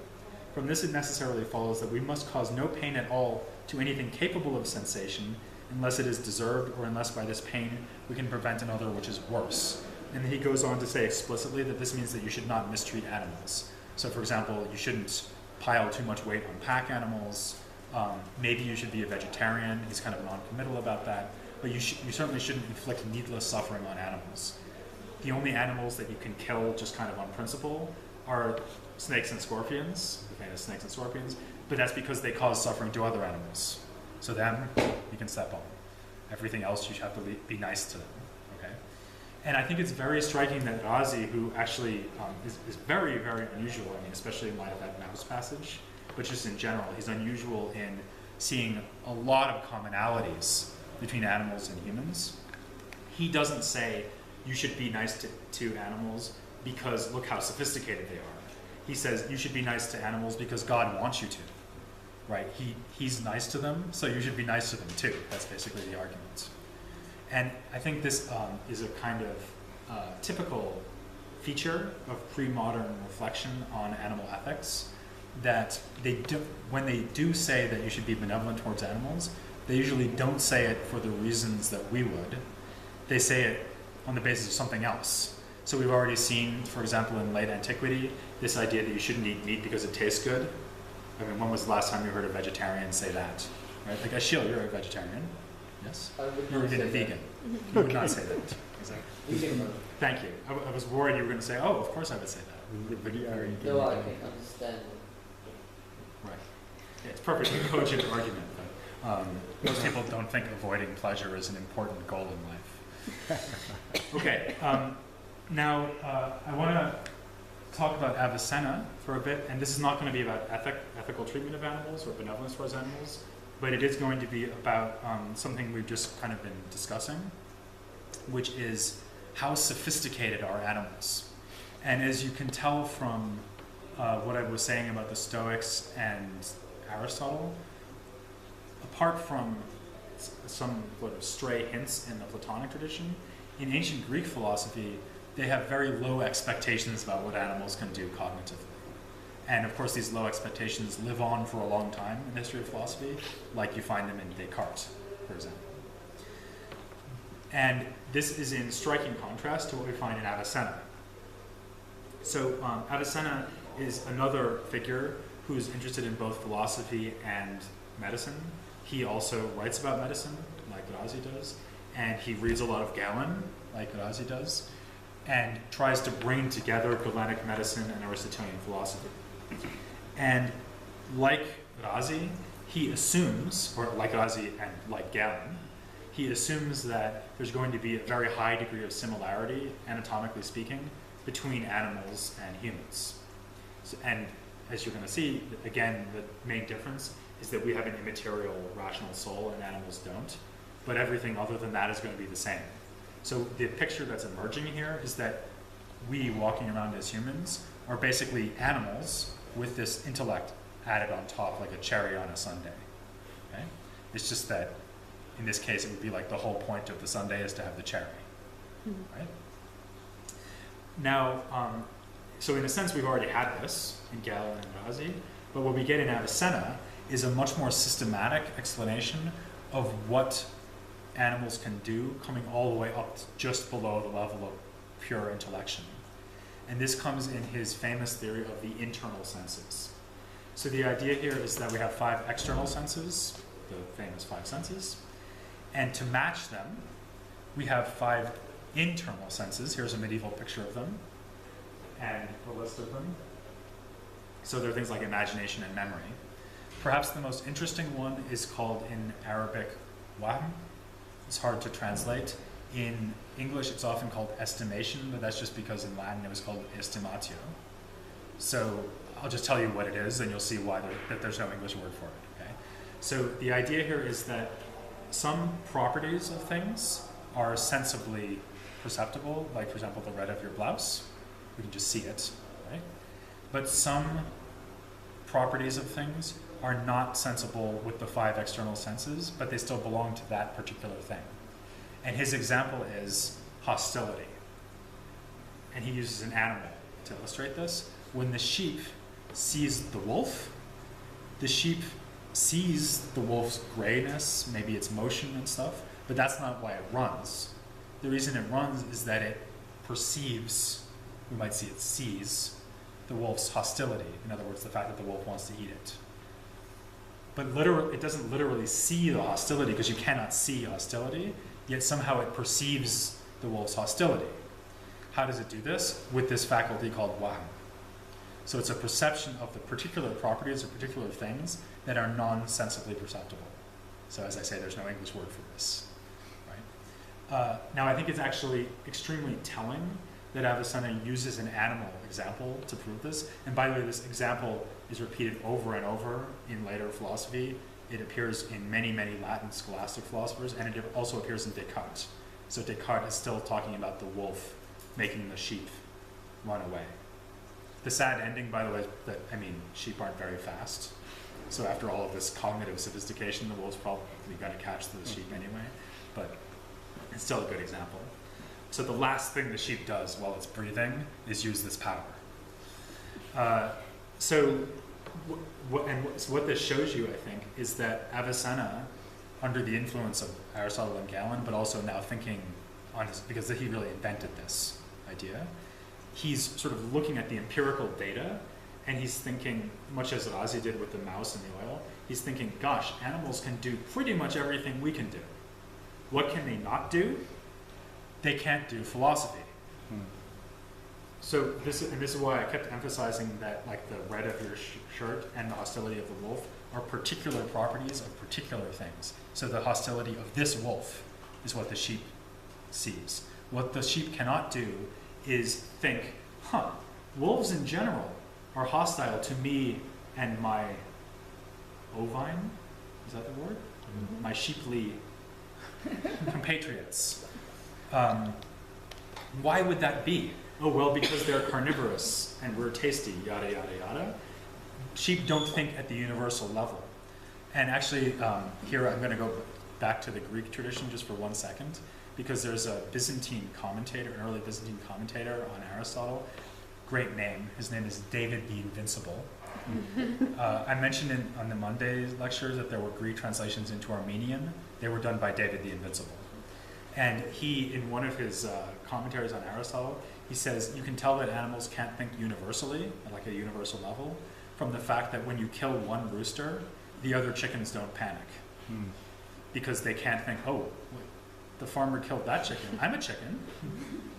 From this it necessarily follows that we must cause no pain at all to anything capable of sensation, unless it is deserved or unless by this pain we can prevent another which is worse. And then he goes on to say explicitly that this means that you should not mistreat animals. So for example, you shouldn't pile too much weight on pack animals. Maybe you should be a vegetarian. He's kind of non-committal about that. But you certainly shouldn't inflict needless suffering on animals. The only animals that you can kill just kind of on principle are snakes and scorpions, the famous snakes and scorpions, but that's because they cause suffering to other animals. So them, you can step on. Everything else, you have to be nice to them, okay? And I think it's very striking that Razi, who actually is very, very unusual, I mean, especially in light of that mouse passage, but just in general, he's unusual in seeing a lot of commonalities between animals and humans. He doesn't say you should be nice to animals because look how sophisticated they are. He says you should be nice to animals because God wants you to, right? He's nice to them, so you should be nice to them too. That's basically the argument. And I think this is a kind of typical feature of pre-modern reflection on animal ethics, that when they do say that you should be benevolent towards animals, they usually don't say it for the reasons that we would. They say it on the basis of something else. So we've already seen, for example, in late antiquity, this idea that you shouldn't eat meat because it tastes good. I mean, when was the last time you heard a vegetarian say that? Right? Like, Achille, you're a vegetarian. Yes? You're even a vegan. You would not say that. Exactly. Thank you. I was worried you were going to say, oh, of course I would say that. No, I can understand. Right. Yeah, it's perfectly cogent argument, but most people don't think avoiding pleasure is an important goal in life. Okay. Now, I want to talk about Avicenna for a bit, and this is not going to be about ethical treatment of animals or benevolence towards animals, but it is going to be about something we've just kind of been discussing, which is how sophisticated are animals. And as you can tell from what I was saying about the Stoics and Aristotle, apart from some sort of stray hints in the Platonic tradition, in ancient Greek philosophy, they have very low expectations about what animals can do cognitively. And of course, these low expectations live on for a long time in the history of philosophy, like you find them in Descartes, for example. And this is in striking contrast to what we find in Avicenna. So Avicenna is another figure who's interested in both philosophy and medicine. He also writes about medicine, like Razi does, and he reads a lot of Galen, like Razi does, and tries to bring together Galenic medicine and Aristotelian philosophy. And like Razi, he assumes, or like Razi and like Galen, he assumes that there's going to be a very high degree of similarity, anatomically speaking, between animals and humans. And as you're going to see, again, the main difference is that we have an immaterial, rational soul and animals don't, but everything other than that is going to be the same. So the picture that's emerging here is that we, walking around as humans, are basically animals with this intellect added on top like a cherry on a sundae. Okay? It's just that in this case it would be like the whole point of the sundae is to have the cherry. Right? Now, so in a sense we've already had this in Galen and Razi, but what we get in Avicenna is a much more systematic explanation of what animals can do, coming all the way up just below the level of pure intellection. And this comes in his famous theory of the internal senses. So the idea here is that we have 5 external senses, the famous 5 senses, and to match them, we have 5 internal senses. Here's a medieval picture of them, and a list of them. So there are things like imagination and memory. Perhaps the most interesting one is called in Arabic wahm. It's hard to translate. In English, it's often called estimation, but that's just because in Latin it was called estimatio. So I'll just tell you what it is, and you'll see why that there's no English word for it. Okay? So the idea here is that some properties of things are sensibly perceptible, like for example the red of your blouse. We can just see it, right? But some properties of things are not sensible with the 5 external senses, but they still belong to that particular thing. And his example is hostility. And he uses an animal to illustrate this. When the sheep sees the wolf, the sheep sees the wolf's grayness, maybe its motion and stuff, but that's not why it runs. The reason it runs is that it perceives, we might see it sees, the wolf's hostility. In other words, the fact that the wolf wants to eat it. But it doesn't literally see the hostility because you cannot see hostility, yet somehow it perceives the wolf's hostility. How does it do this? With this faculty called wang. So it's a perception of the particular properties or particular things that are non-sensibly perceptible. So as I say, there's no English word for this. Right? Now I think it's actually extremely telling that Avicenna uses an animal example to prove this. And by the way, this example is repeated over and over in later philosophy. It appears in many, many Latin scholastic philosophers, and it also appears in Descartes. So Descartes is still talking about the wolf making the sheep run away. The sad ending, by the way, is that, sheep aren't very fast. So after all of this cognitive sophistication, the wolf's probably going to catch the sheep anyway. But it's still a good example. So the last thing the sheep does while it's breathing is use this power. So what this shows you, I think, is that Avicenna, under the influence of Aristotle and Galen, but also now thinking on his, because he really invented this idea, he's sort of looking at the empirical data, and he's thinking, much as Razi did with the mouse and the oil, he's thinking, gosh, animals can do pretty much everything we can do. What can they not do? They can't do philosophy. So this is why I kept emphasizing that, like, the red of your shirt and the hostility of the wolf are particular properties of particular things. So the hostility of this wolf is what the sheep sees. What the sheep cannot do is think, wolves in general are hostile to me and my ovine, is that the word? Mm-hmm. My sheeply compatriots. Why would that be? Oh, well, because they're carnivorous and we're tasty, yada, yada, yada. Sheep don't think at the universal level. And actually, here I'm going to go back to the Greek tradition just for 1 second, because there's a Byzantine commentator, an early Byzantine commentator on Aristotle. Great name. His name is David the Invincible. I mentioned on the Monday lecture that there were Greek translations into Armenian. They were done by David the Invincible. And he, in one of his commentaries on Aristotle, he says, you can tell that animals can't think universally, at like a universal level, from the fact that when you kill one rooster, the other chickens don't panic. Because they can't think, oh, wait, the farmer killed that chicken, I'm a chicken.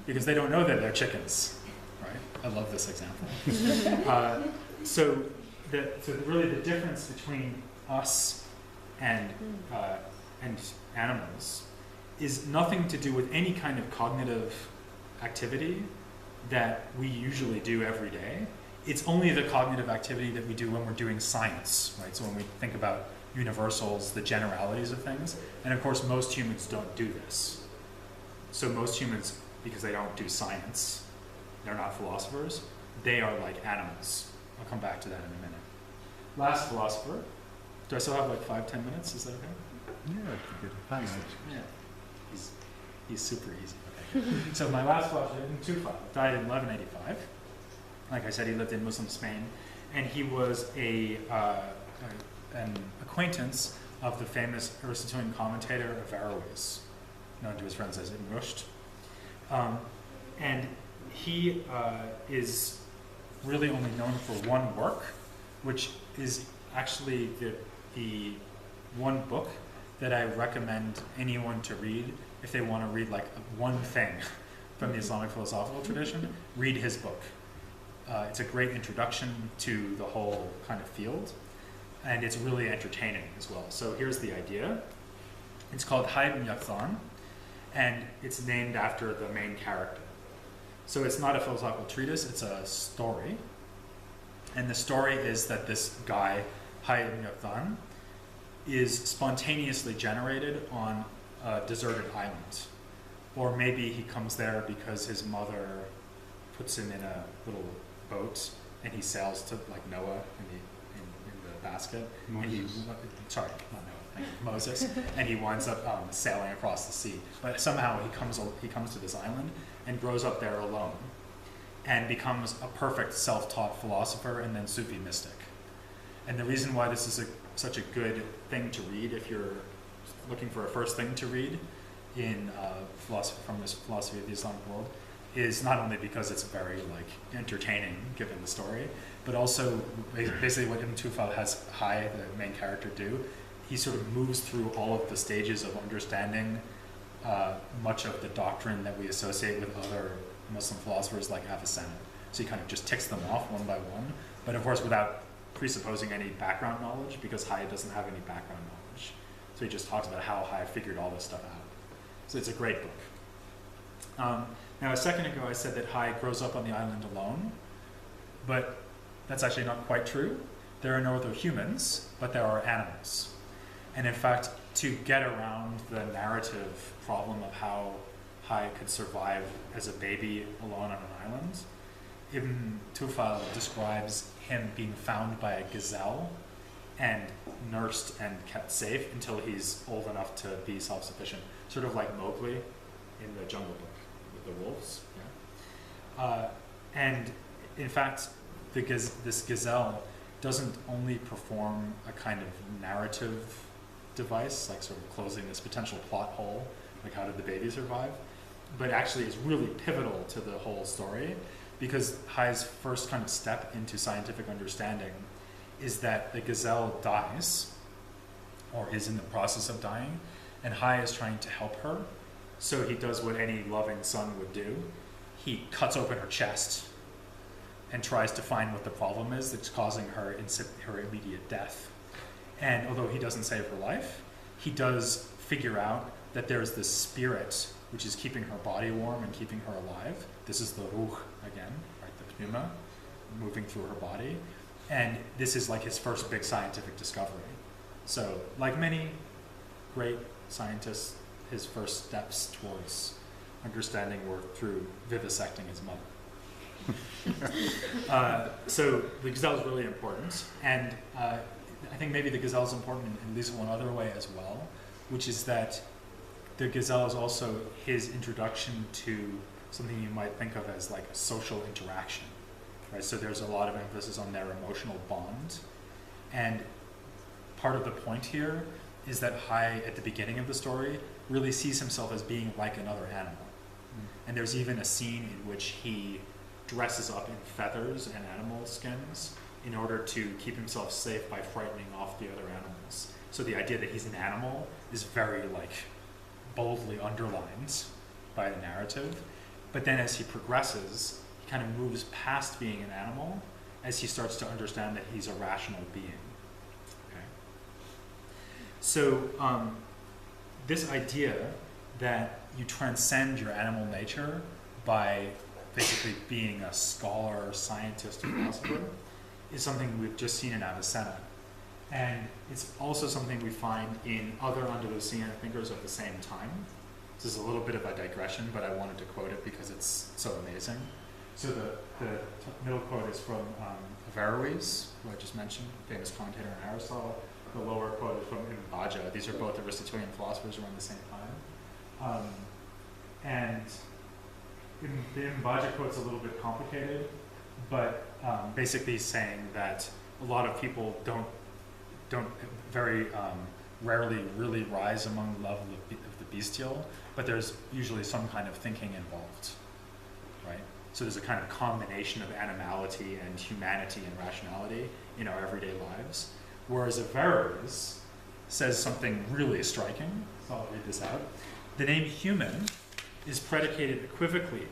Because they don't know that they're chickens, right? I love this example. So really the difference between us and animals is nothing to do with any kind of cognitive activity that we usually do every day. It's only the cognitive activity that we do when we're doing science, right? So when we think about universals, the generalities of things, and of course most humans don't do this. So most humans, because they don't do science, they're not philosophers, they are like animals. I'll come back to that in a minute. Last philosopher. Do I still have like 5-10 minutes? Is that okay? Yeah, that's good. 5 minutes. Yeah. He's super easy. Okay. So my last philosopher, Tufa, died in 1185. Like I said, he lived in Muslim Spain, and he was an acquaintance of the famous Aristotelian commentator Averroes, known to his friends as Ibn Rushd. And he is really only known for one work, which is actually the one book that I recommend anyone to read if they want to read like one thing from the Islamic philosophical tradition. Read his book. It's a great introduction to the whole kind of field, and it's really entertaining as well. So here's the idea. It's called Hayy ibn Yaqzan, and it's named after the main character. So it's not a philosophical treatise, it's a story. And the story is that this guy, Hayy ibn Yaqzan, is spontaneously generated on a deserted island. Or maybe he comes there because his mother puts him in a little boat and he sails to like Noah in the basket. Moses. Sorry, not Noah, Moses. And he winds up sailing across the sea. But somehow he comes to this island and grows up there alone and becomes a perfect self-taught philosopher and then Sufi mystic. And the reason why this is such a good thing to read if you're looking for a first thing to read in philosophy, from this philosophy of the Islamic world, is not only because it's very like entertaining given the story, but also basically what Ibn Tufal has Hai, the main character, do. He sort of moves through all of the stages of understanding much of the doctrine that we associate with other Muslim philosophers like Avicenna. So he kind of just ticks them off one by one, but of course without presupposing any background knowledge, because Hai doesn't have any background knowledge. So he just talks about how Hai figured all this stuff out. So it's a great book. Now, a second ago I said that Hai grows up on the island alone, but that's actually not quite true. There are no other humans, but there are animals. And in fact, to get around the narrative problem of how Hai could survive as a baby alone on an island, Ibn Tufal describes him being found by a gazelle and nursed and kept safe until he's old enough to be self-sufficient, sort of like Mowgli in the Jungle Book with the wolves. Yeah? And in fact, this gazelle doesn't only perform a kind of narrative device, like sort of closing this potential plot hole, like how did the baby survive, but actually is really pivotal to the whole story, because Hai's first kind of step into scientific understanding is that the gazelle dies, or is in the process of dying, and Hai is trying to help her. So he does what any loving son would do. He cuts open her chest and tries to find what the problem is that's causing her immediate death. And although he doesn't save her life, he does figure out that there's this spirit which is keeping her body warm and keeping her alive. This is the ruh again, right? The pneuma moving through her body. And this is like his first big scientific discovery. So, like many great scientists, his first steps towards understanding were through vivisecting his mother. So the gazelle is really important, and I think maybe the gazelle is important in at least one other way as well, which is that the gazelle is also his introduction to something you might think of as like a social interaction, right? So there's a lot of emphasis on their emotional bond, and part of the point here is that Hai, at the beginning of the story, really sees himself as being like another animal. And there's even a scene in which he dresses up in feathers and animal skins in order to keep himself safe by frightening off the other animals. So the idea that he's an animal is very like boldly underlined by the narrative. But then as he progresses, he kind of moves past being an animal as he starts to understand that he's a rational being. Okay? So this idea that you transcend your animal nature by basically being a scholar, scientist, philosopher is something we've just seen in Avicenna. And it's also something we find in other Andalusian thinkers of the same time. This is a little bit of a digression, but I wanted to quote it because it's so amazing. So the middle quote is from Averroes, who I just mentioned, famous commentator on Aristotle. The lower quote is from Ibn Bajjah. These are both Aristotelian philosophers around the same time. And the Ibn Bajjah quote's a little bit complicated, but basically saying that a lot of people don't very rarely really rise among the level of the bestial, but there's usually some kind of thinking involved, right? So there's a kind of combination of animality and humanity and rationality in our everyday lives. Whereas Averroes says something really striking, so I'll read this out. The name human is predicated equivocally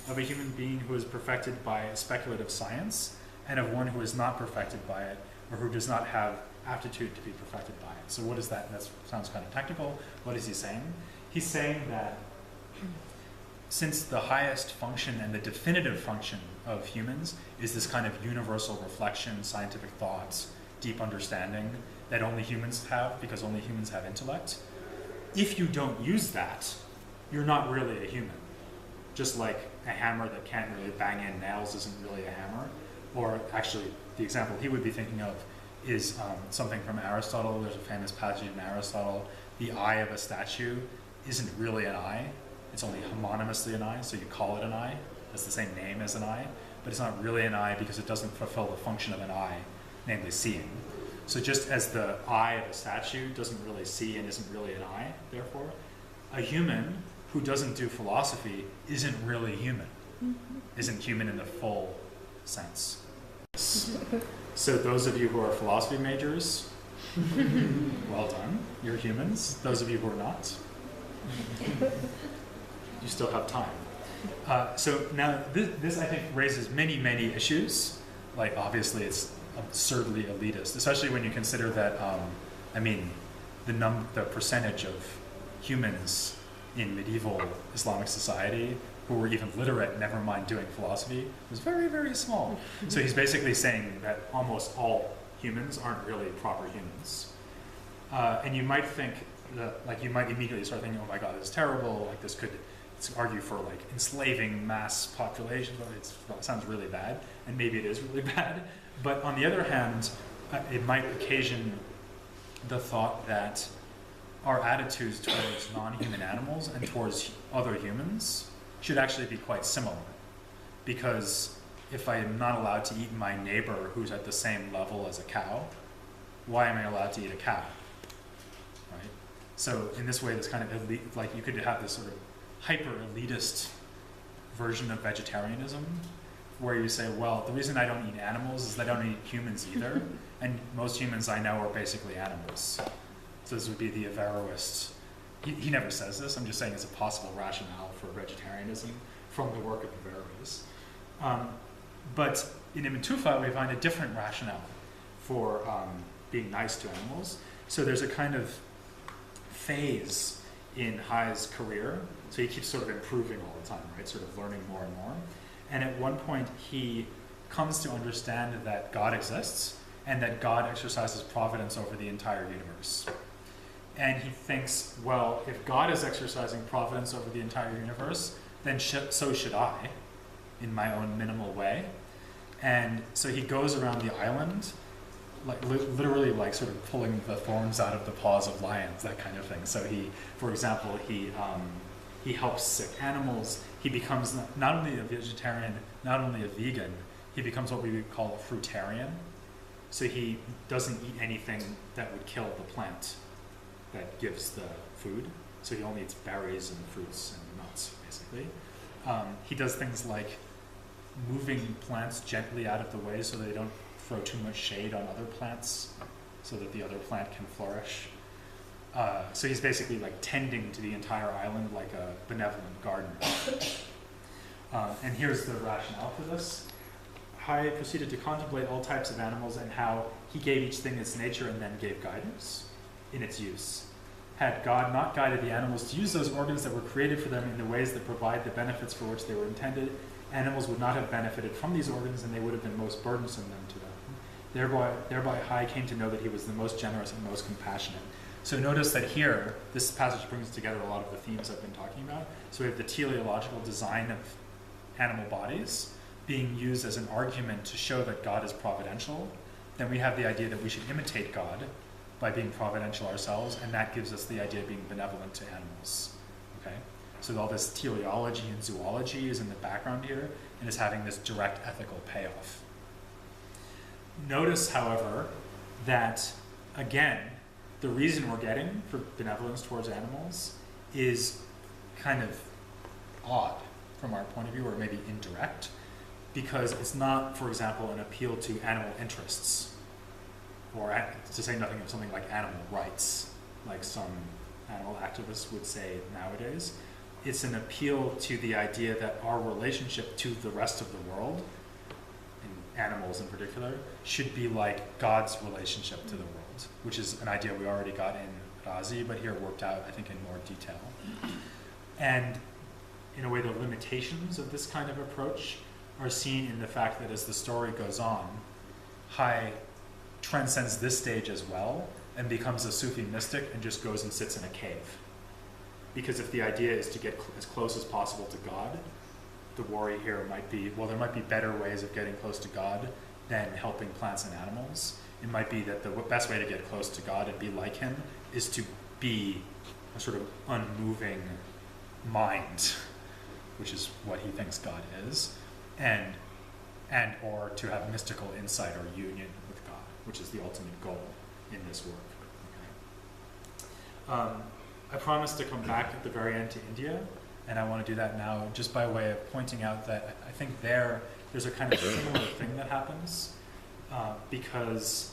of a human being who is perfected by speculative science and of one who is not perfected by it or who does not have aptitude to be perfected by it. So what is that? That sounds kind of technical. What is he saying? He's saying that since the highest function and the definitive function of humans is this kind of universal reflection, scientific thoughts, deep understanding that only humans have because only humans have intellect, if you don't use that, you're not really a human. Just like a hammer that can't really bang in nails isn't really a hammer. Or actually, the example he would be thinking of is something from Aristotle. There's a famous passage in Aristotle. The eye of a statue isn't really an eye. It's only homonymously an eye, so you call it an eye. That's the same name as an eye. But it's not really an eye because it doesn't fulfill the function of an eye, namely seeing. So just as the eye of a statue doesn't really see and isn't really an eye, therefore, a human who doesn't do philosophy isn't really human, isn't human in the full sense. So those of you who are philosophy majors, well done, you're humans. Those of you who are not, you still have time. So now this I think raises many, many issues. Like obviously it's absurdly elitist, especially when you consider that, the percentage of humans in medieval Islamic society who were even literate, never mind doing philosophy, was very, very small. So he's basically saying that almost all humans aren't really proper humans. And you might think that, like, you might immediately start thinking, oh my God, this is terrible, like this could argue for like enslaving mass populations, it sounds really bad, and maybe it is really bad. But on the other hand, it might occasion the thought that our attitudes towards non-human animals and towards other humans should actually be quite similar. Because if I am not allowed to eat my neighbor who's at the same level as a cow, why am I allowed to eat a cow? Right? So in this way, this kind of elite, like you could have this sort of hyper-elitist version of vegetarianism, where you say, well, the reason I don't eat animals is that I don't eat humans either, and most humans I know are basically animals. So this would be the Averroist. He never says this, I'm just saying it's a possible rationale for vegetarianism from the work of Averroist. But in Ibn Tufa, we find a different rationale for being nice to animals. So there's a kind of phase in Hai's career. So he keeps sort of improving all the time, right? Sort of learning more and more. And at one point, he comes to understand that God exists and that God exercises providence over the entire universe. And he thinks, well, if God is exercising providence over the entire universe, then so should I, in my own minimal way. And so he goes around the island, like literally like sort of pulling the thorns out of the paws of lions, that kind of thing. So he, for example, he helps sick animals. He becomes not only a vegetarian, not only a vegan, he becomes what we would call a fruitarian. So he doesn't eat anything that would kill the plant that gives the food. So he only eats berries and fruits and nuts, basically. He does things like moving plants gently out of the way so they don't throw too much shade on other plants so that the other plant can flourish. So he's basically like tending to the entire island like a benevolent gardener. And here's the rationale for this. Hai proceeded to contemplate all types of animals and how he gave each thing its nature and then gave guidance in its use. Had God not guided the animals to use those organs that were created for them in the ways that provide the benefits for which they were intended, animals would not have benefited from these organs and they would have been most burdensome to them. Thereby Hai came to know that he was the most generous and most compassionate. So notice that here, this passage brings together a lot of the themes I've been talking about. So we have the teleological design of animal bodies being used as an argument to show that God is providential. Then we have the idea that we should imitate God by being providential ourselves, and that gives us the idea of being benevolent to animals. Okay? So all this teleology and zoology is in the background here, and is having this direct ethical payoff. Notice, however, that, again, the reason we're getting for benevolence towards animals is kind of odd from our point of view, or maybe indirect, because it's not, for example, an appeal to animal interests, or to say nothing of something like animal rights, like some animal activists would say nowadays. It's an appeal to the idea that our relationship to the rest of the world, and animals in particular, should be like God's relationship to the world, which is an idea we already got in Razi, but here worked out, I think, in more detail. And in a way, the limitations of this kind of approach are seen in the fact that as the story goes on, Hai transcends this stage as well and becomes a Sufi mystic and just goes and sits in a cave. Because if the idea is to get as close as possible to God, the worry here might be, well, there might be better ways of getting close to God than helping plants and animals. It might be that the best way to get close to God and be like him is to be a sort of unmoving mind, which is what he thinks God is, and or to have mystical insight or union with God. which is the ultimate goal in this work. Okay. I promised to come back at the very end to India, and I want to do that now just by way of pointing out that I think there's a kind of similar thing that happens, because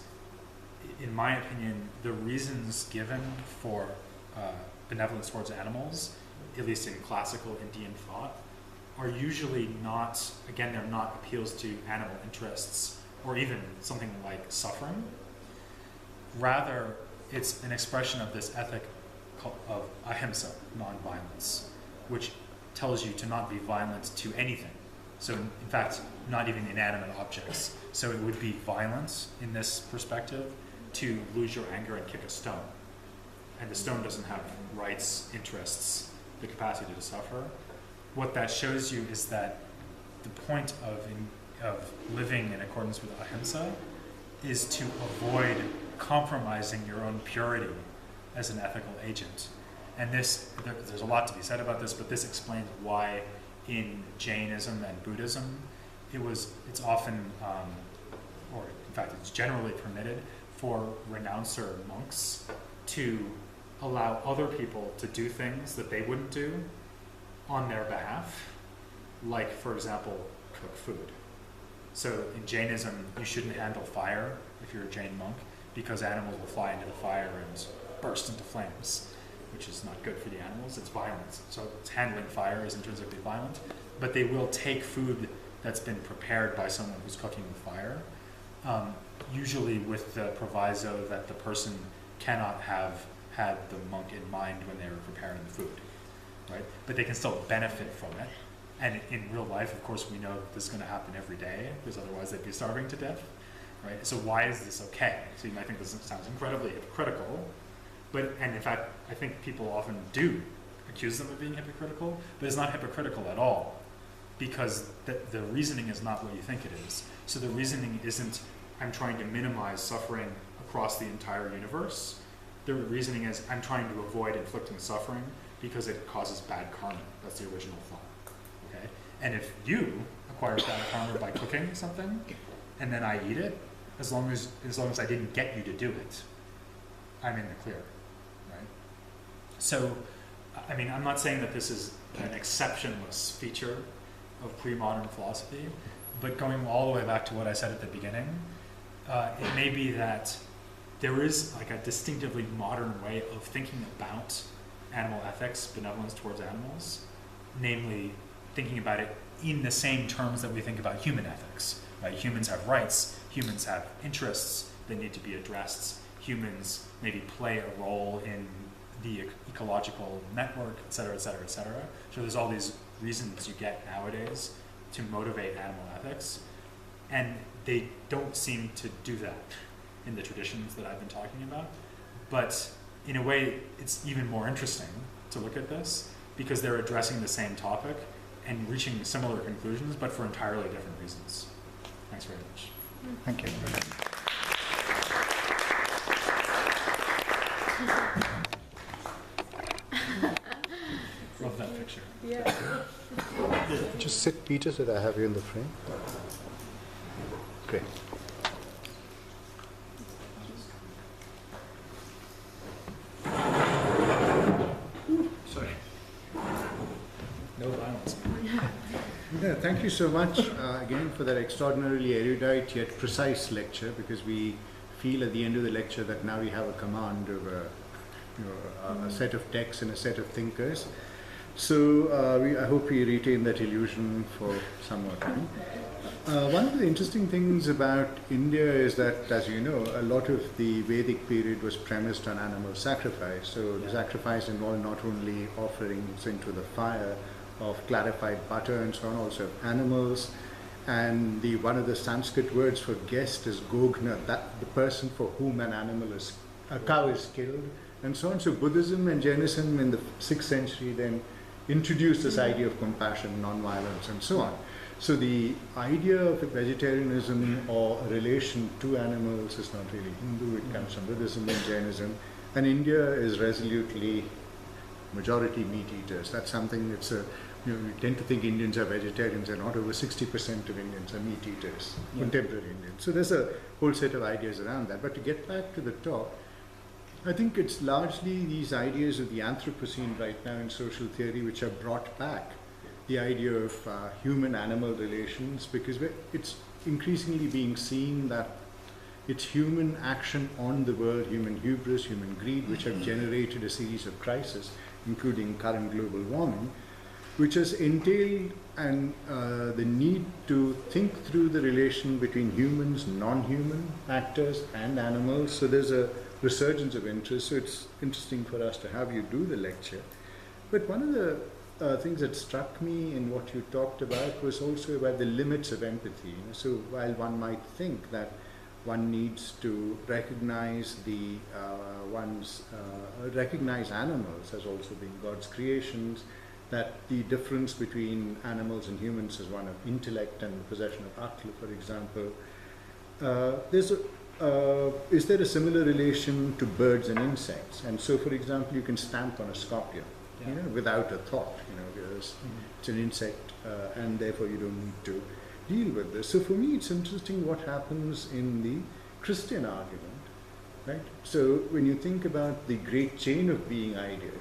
in my opinion, the reasons given for benevolence towards animals, at least in classical Indian thought, are usually not, again, they're not appeals to animal interests or even something like suffering. Rather, it's an expression of this ethic of ahimsa, non-violence, which tells you to not be violent to anything. So in fact, not even inanimate objects. So it would be violence in this perspective to lose your anger and kick a stone. And the stone doesn't have rights, interests, the capacity to suffer. What that shows you is that the point of living in accordance with ahimsa is to avoid compromising your own purity as an ethical agent. And there's a lot to be said about this, but this explains why in Jainism and Buddhism, it's often, or in fact it's generally permitted for renouncer monks to allow other people to do things that they wouldn't do on their behalf, like, for example, cook food. So in Jainism, you shouldn't handle fire if you're a Jain monk, because animals will fly into the fire and burst into flames, which is not good for the animals. It's violence. So handling fire is intrinsically violent, but they will take food that's been prepared by someone who's cooking with fire, usually with the proviso that the person cannot have had the monk in mind when they were preparing the food, right? But they can still benefit from it. And in real life, of course, we know this is going to happen every day, because otherwise they'd be starving to death, right? So why is this okay? So you might think this sounds incredibly hypocritical, and in fact, I think people often do accuse them of being hypocritical, but it's not hypocritical at all, because the reasoning is not what you think it is. So the reasoning isn't, I'm trying to minimize suffering across the entire universe. The reasoning is, I'm trying to avoid inflicting suffering because it causes bad karma. That's the original thought. Okay? And if you acquire bad karma by cooking something, and then I eat it, as long as I didn't get you to do it, I'm in the clear, right? So, I mean, I'm not saying that this is an exceptionless feature of pre-modern philosophy, but going all the way back to what I said at the beginning, it may be that there is like a distinctively modern way of thinking about animal ethics, benevolence towards animals, namely thinking about it in the same terms that we think about human ethics. Right? Humans have rights, humans have interests that need to be addressed, humans maybe play a role in the ecological network, et cetera, et cetera, et cetera. So there's all these reasons you get nowadays to motivate animal ethics, and they don't seem to do that in the traditions that I've been talking about. But in a way, it's even more interesting to look at this because they're addressing the same topic and reaching similar conclusions, but for entirely different reasons. Thanks very much. Thank you. Love that picture. Yeah. Just sit, Peter, so that I have you in the frame. Great. Sorry. No violence. Yeah, thank you so much again for that extraordinarily erudite yet precise lecture, because we feel at the end of the lecture that now we have a command over a set of texts and a set of thinkers. So I hope we retain that illusion for some more time. One of the interesting things about India is that, as you know, a lot of the Vedic period was premised on animal sacrifice. So the sacrifice involved not only offerings into the fire of clarified butter and so on, also of animals. And one of the Sanskrit words for guest is gogna, that the person for whom a cow is killed, and so on. So Buddhism and Jainism in the 6th century then introduced this idea of compassion, non-violence, and so on. So the idea of vegetarianism or relation to animals is not really Hindu, it comes from Buddhism and Jainism. And India is resolutely majority meat eaters. That's something, it's a we tend to think Indians are vegetarians, and not over 60% of Indians are meat eaters, contemporary Indians. So there's a whole set of ideas around that. But to get back to the talk, I think it's largely these ideas of the Anthropocene right now in social theory which have brought back the idea of human-animal relations, because it's increasingly being seen that it's human action on the world, human hubris, human greed, which have generated a series of crises, including current global warming, which has entailed the need to think through the relation between humans, non-human actors, and animals. So there's a resurgence of interest. So it's interesting for us to have you do the lecture. But one of the things that struck me in what you talked about was also about the limits of empathy. So while one might think that one needs to recognize recognize animals as also being God's creations, that the difference between animals and humans is one of intellect and possession of akla, for example. Is there a similar relation to birds and insects? And so, for example, you can stamp on a scorpion, without a thought, because it's an insect, and therefore you don't need to deal with this. So for me, it's interesting what happens in the Christian argument, right? So when you think about the great chain of being idea,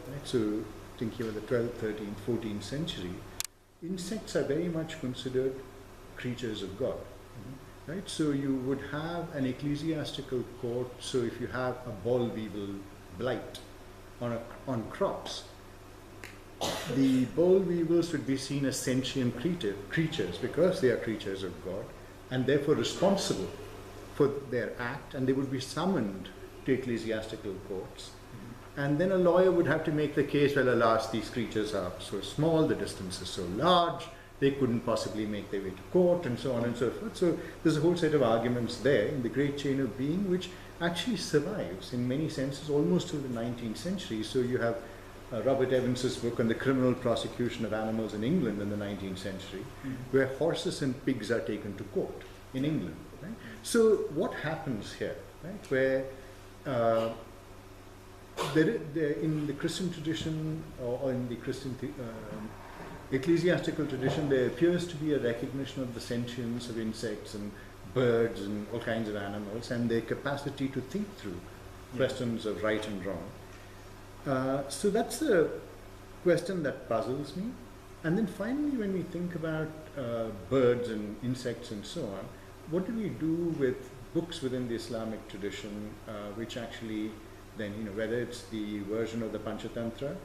right? So thinking about the 12th, 13th, 14th century, insects are very much considered creatures of God, right? So you would have an ecclesiastical court. So if you have a boll weevil blight on crops, the boll weevils would be seen as sentient creatures because they are creatures of God and therefore responsible for their act, and they would be summoned to ecclesiastical courts. And then a lawyer would have to make the case, well, alas, these creatures are so small, the distance is so large, they couldn't possibly make their way to court, and so on and so forth. So there's a whole set of arguments there in the great chain of being, which actually survives in many senses almost till the 19th century. So you have Robert Evans's book on the criminal prosecution of animals in England in the 19th century, where horses and pigs are taken to court in England. Right? So what happens here, right? Where in the Christian tradition or in the Christian ecclesiastical tradition, there appears to be a recognition of the sentience of insects and birds and all kinds of animals and their capacity to think through questions of right and wrong. So that's a question that puzzles me. And then finally, when we think about birds and insects and so on, what do we do with books within the Islamic tradition, which actually then, whether it's the version of the Panchatantra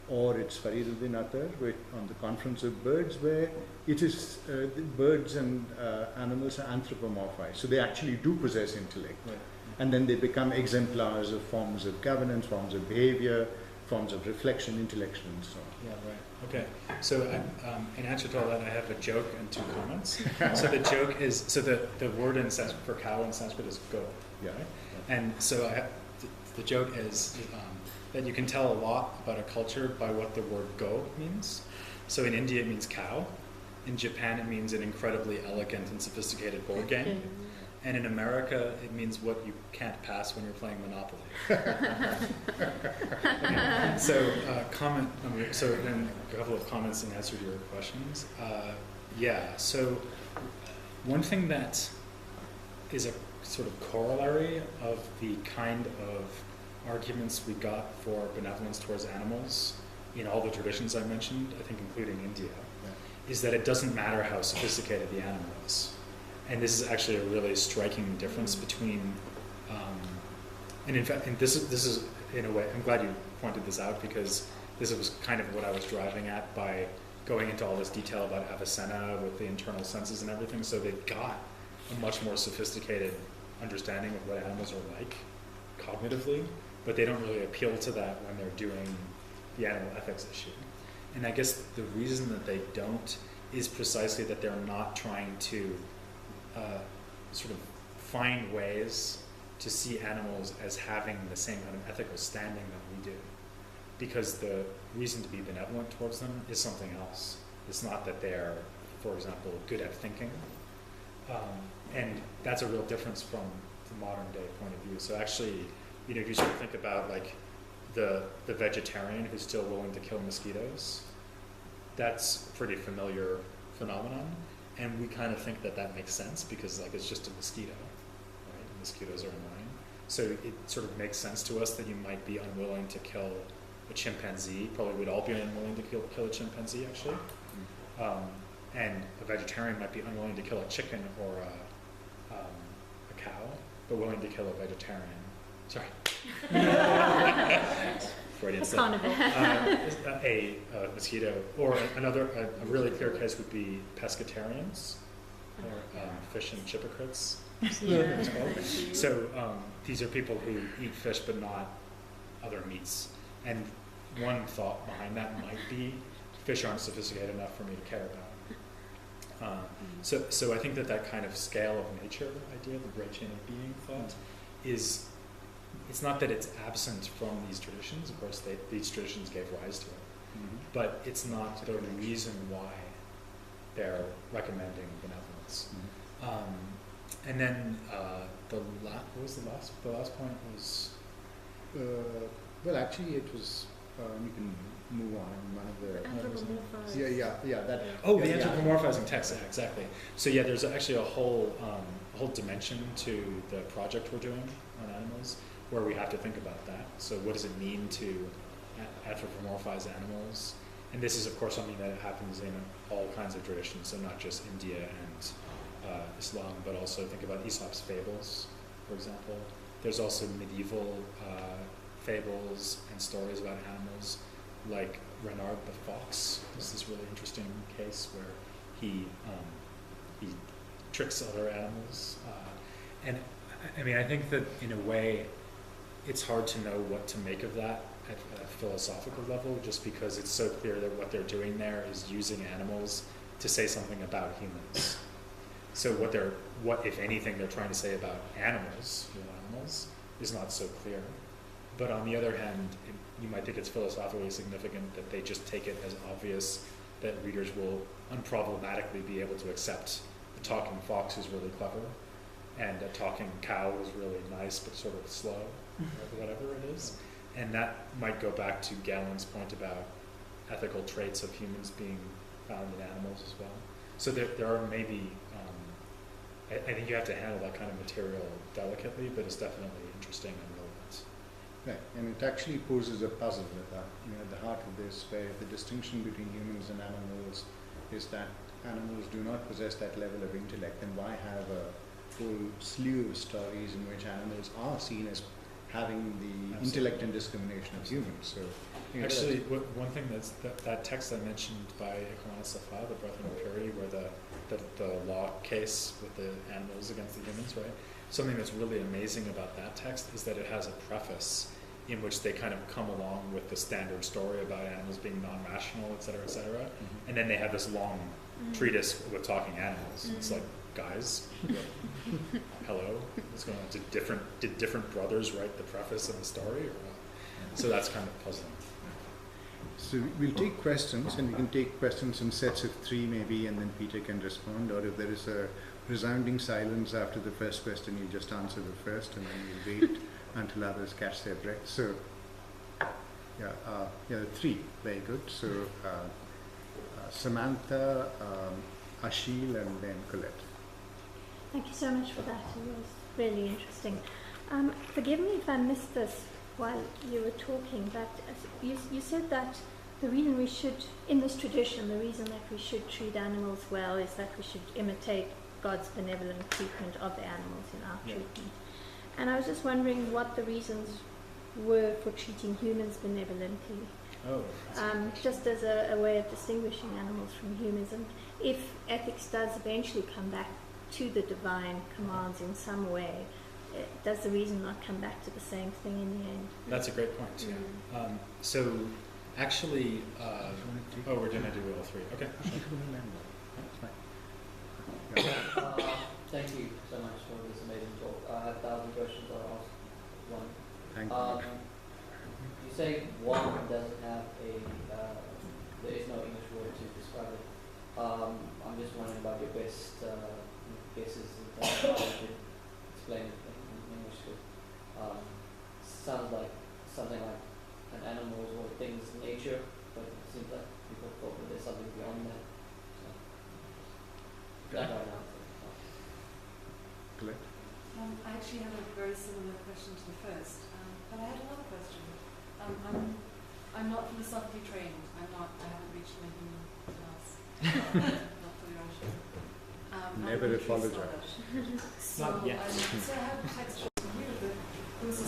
or it's Farid al-Din Attar on the Conference of Birds, where it is the birds and animals are anthropomorphized. So they actually do possess intellect. Right. And then they become exemplars of forms of governance, forms of behavior, forms of reflection, intellection, and so on. Yeah, right. Okay. So in answer to all that, I have a joke and two comments. So the joke is, so the word in Sanskrit for cow in Sanskrit is go. Yeah. Right? And so the joke is that you can tell a lot about a culture by what the word go means. So in India it means cow. In Japan it means an incredibly elegant and sophisticated board game. And in America it means what you can't pass when you're playing Monopoly. Okay. So so then a couple of comments in answer to your questions. So one thing that is a sort of corollary of the kind of arguments we got for benevolence towards animals in all the traditions I mentioned, I think including India, is that it doesn't matter how sophisticated the animal is. And this is actually a really striking difference between, and in fact, and this is in a way, I'm glad you pointed this out, because this was kind of what I was driving at by going into all this detail about Avicenna with the internal senses and everything. So they've got a much more sophisticated understanding of what animals are like cognitively, but they don't really appeal to that when they're doing the animal ethics issue. And I guess the reason that they don't is precisely that they're not trying to sort of find ways to see animals as having the same kind of ethical standing that we do. Because the reason to be benevolent towards them is something else. It's not that they're, for example, good at thinking. And that's a real difference from the modern day point of view. So actually, if you sort of think about like the vegetarian who's still willing to kill mosquitoes, that's a pretty familiar phenomenon, and we kind of think that that makes sense because like it's just a mosquito, right? Mosquitoes are annoying, so it sort of makes sense to us that you might be unwilling to kill a chimpanzee. Probably we'd all be unwilling to kill a chimpanzee actually, and a vegetarian might be unwilling to kill a chicken or a cow, but willing to kill a vegetarian. Sorry. Freudian slip. Carnival. A mosquito, or another, a really clear case would be pescatarians, or fish and hypocrites. Yeah. So these are people who eat fish but not other meats. And one thought behind that might be fish aren't sophisticated enough for me to care about. So I think that kind of scale of nature idea, the great chain of being thought, is, it's not that it's absent from these traditions. Of course, these traditions gave rise to it, but it's not the reason why they're recommending benevolence. And then what was the last point was. Well, actually, it was. You can move on. One of the. Anthropomorphized. Yeah. That. Oh, yeah, the anthropomorphizing text. Yeah, exactly. So yeah, there's actually a whole dimension to the project we're doing on animals, where we have to think about that. So what does it mean to anthropomorphize animals? And this is, of course, something that happens in all kinds of traditions, so not just India and Islam, but also think about Aesop's fables, for example. There's also medieval fables and stories about animals, like Renard the fox. This is really interesting case where he tricks other animals. And I mean, I think that in a way, it's hard to know what to make of that at a philosophical level, just because it's so clear that what they're doing there is using animals to say something about humans. So what if anything they're trying to say about animals, real animals, is not so clear. But on the other hand, you might think it's philosophically significant that they just take it as obvious that readers will unproblematically be able to accept a talking fox is really clever, and a talking cow is really nice but sort of slow, or whatever it is. And that might go back to Galen's point about ethical traits of humans being found in animals as well. So there are maybe, I think you have to handle that kind of material delicately, but it's definitely interesting and relevant. Right, and it actually poses a puzzle at the heart of this, where the distinction between humans and animals is that animals do not possess that level of intellect, and why have a whole slew of stories in which animals are seen as having the Absolutely. Intellect and discrimination of humans. So, Actually, one thing that text I mentioned by Ikhwan Safa, the Brethren of Purity, where the law case with the animals against the humans, right? Something that's really amazing about that text is that it has a preface in which they kind of come along with the standard story about animals being non-rational, et cetera, and then they have this long treatise with talking animals. It's like, guys, hello, what's going on? Did different brothers write the preface of the story, or what? So that's kind of puzzling. So we'll take questions, and we can take questions in sets of 3 maybe, and then Peter can respond, or if there is a resounding silence after the first question, you just answer the first, and then you wait until others catch their breath. So, 3, very good. So, Samantha, Ashil, and then Colette. Thank you so much for that. It was really interesting. Forgive me if I missed this while you were talking, but you said that the reason we should, in this tradition, the reason that we should treat animals well is that we should imitate God's benevolent treatment of the animals in our treatment. And I was just wondering what the reasons were for treating humans benevolently. Oh. Just as a way of distinguishing animals from humans, and if ethics does eventually come back to the divine commands in some way, does the reason not come back to the same thing in the end? That's a great point, yeah. So, actually, we're going to do all 3. Okay. Thank you so much for this amazing talk. I have 1,000 questions. I'll ask one. Thank you. You say one doesn't have there is no English word to describe it. I'm just wondering about your best guesses in terms of how you could explain it in English. Sounds like something like an animal's or thing's nature, but it seems like people thought that there's something beyond that. So, that right now. Correct. I actually have a very similar question to the first, but I had another question. I'm not philosophically trained. I haven't reached my human class. Not fully Russian. Never I'm a apologize. So, Not yet. so I have a text from you, but it was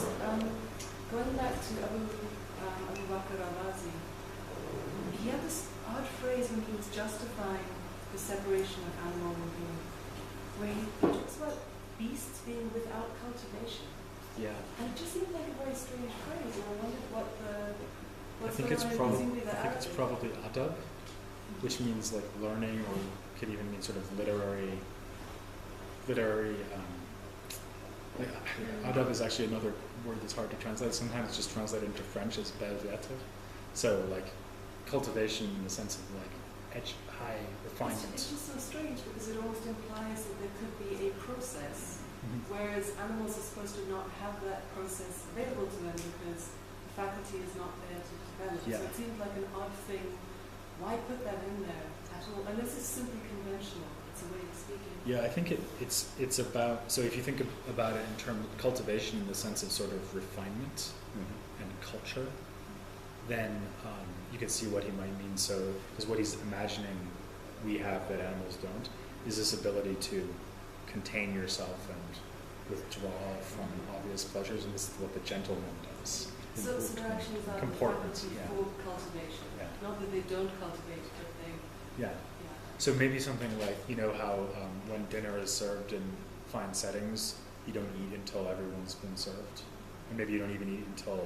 going back to Abu Bakr al-Razi. He had this odd phrase when he was justifying the separation of animal and human, where he talks about beasts being without cultivation. Yeah. And it just seemed like a very strange phrase, and I wondered what I what's think going it's on in probably presumably the Arabic. adab, which means like learning, or could even mean sort of literary. Adab is actually another word that's hard to translate. Sometimes it's just translated into French as berzette. So like cultivation in the sense of like high refinement. It's just so strange because it almost implies that there could be a process, whereas animals are supposed to not have that process available to them because the faculty is not there to develop. Yeah. So it seemed like an odd thing. Why put that in there at all? Unless it's simply conventional. It's a way of speaking. Yeah, I think it's about, so if you think about it in terms of cultivation in the sense of sort of refinement and culture, then you can see what he might mean. So, because what he's imagining we have that animals don't is this ability to contain yourself and withdraw from obvious pleasures, and this is what the gentleman does. So there actually is that Comportment, faculty yeah. for cultivation. Yeah. Not that they don't cultivate, but they, Yeah. yeah. So maybe something like, you know how when dinner is served in fine settings, you don't eat until everyone's been served, and maybe you don't even eat until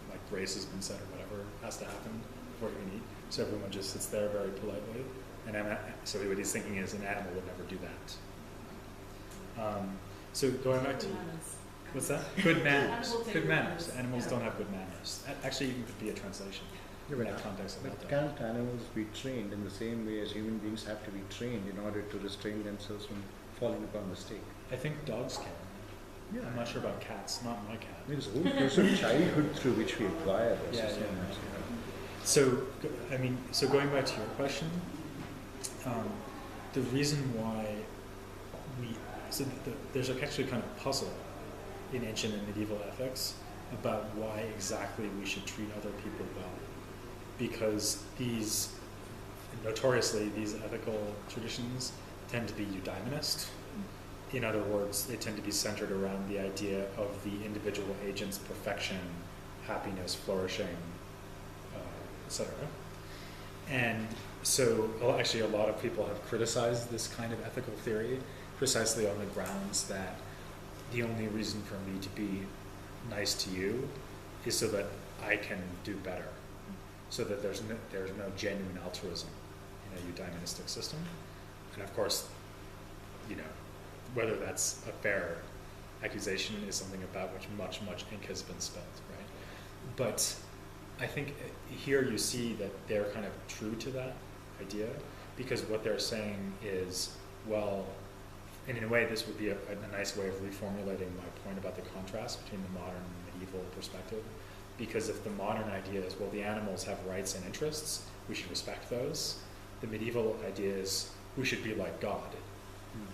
like grace has been said or whatever has to happen before you can eat. So everyone just sits there very politely, and so what he's thinking is an animal would never do that. So going back to Bananas. what's that? Good manners. Animals take Good manners. manners. Animals Yeah. don't have good manners. That actually even could be a translation Yeah, in but that context about But that. can't animals be trained in the same way as human beings have to be trained in order to restrain themselves from falling upon mistake? I think dogs can. Yeah. I'm not sure about cats. Not my cat. I mean, it's a whole process of childhood through which we acquire this. Yeah, so yeah. much, you know. So going back to your question, the reason why there's actually kind of puzzle in ancient and medieval ethics about why exactly we should treat other people well, because notoriously these ethical traditions tend to be eudaimonist. In other words, they tend to be centered around the idea of the individual agent's perfection, happiness, flourishing, etc. And so, well, actually, a lot of people have criticized this kind of ethical theory precisely on the grounds that the only reason for me to be nice to you is so that I can do better, so that there's no genuine altruism in a eudaimonistic system. And of course, you know, whether that's a fair accusation is something about which much ink has been spilled, right? But I think here you see that they're kind of true to that idea, because what they're saying is, well, and in a way this would be a nice way of reformulating my point about the contrast between the modern and medieval perspective, because if the modern idea is, well, the animals have rights and interests, we should respect those, the medieval idea is we should be like God.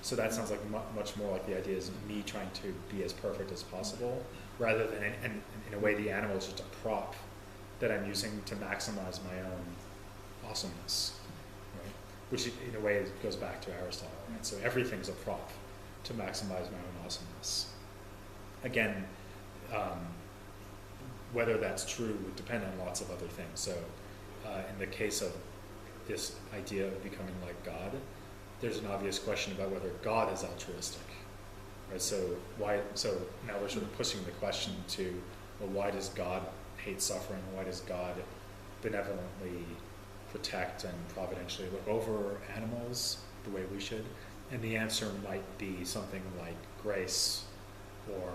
So that sounds like much more like the idea is me trying to be as perfect as possible, rather than, and in a way the animal is just a prop that I'm using to maximize my own awesomeness, right? Which in a way goes back to Aristotle, right? So everything's a prop to maximize my own awesomeness. Again, whether that's true would depend on lots of other things. So in the case of this idea of becoming like God, there's an obvious question about whether God is altruistic, right? So now we're sort of pushing the question to, well, why does God hate suffering? Why does God benevolently protect and providentially look over animals the way we should? And the answer might be something like grace or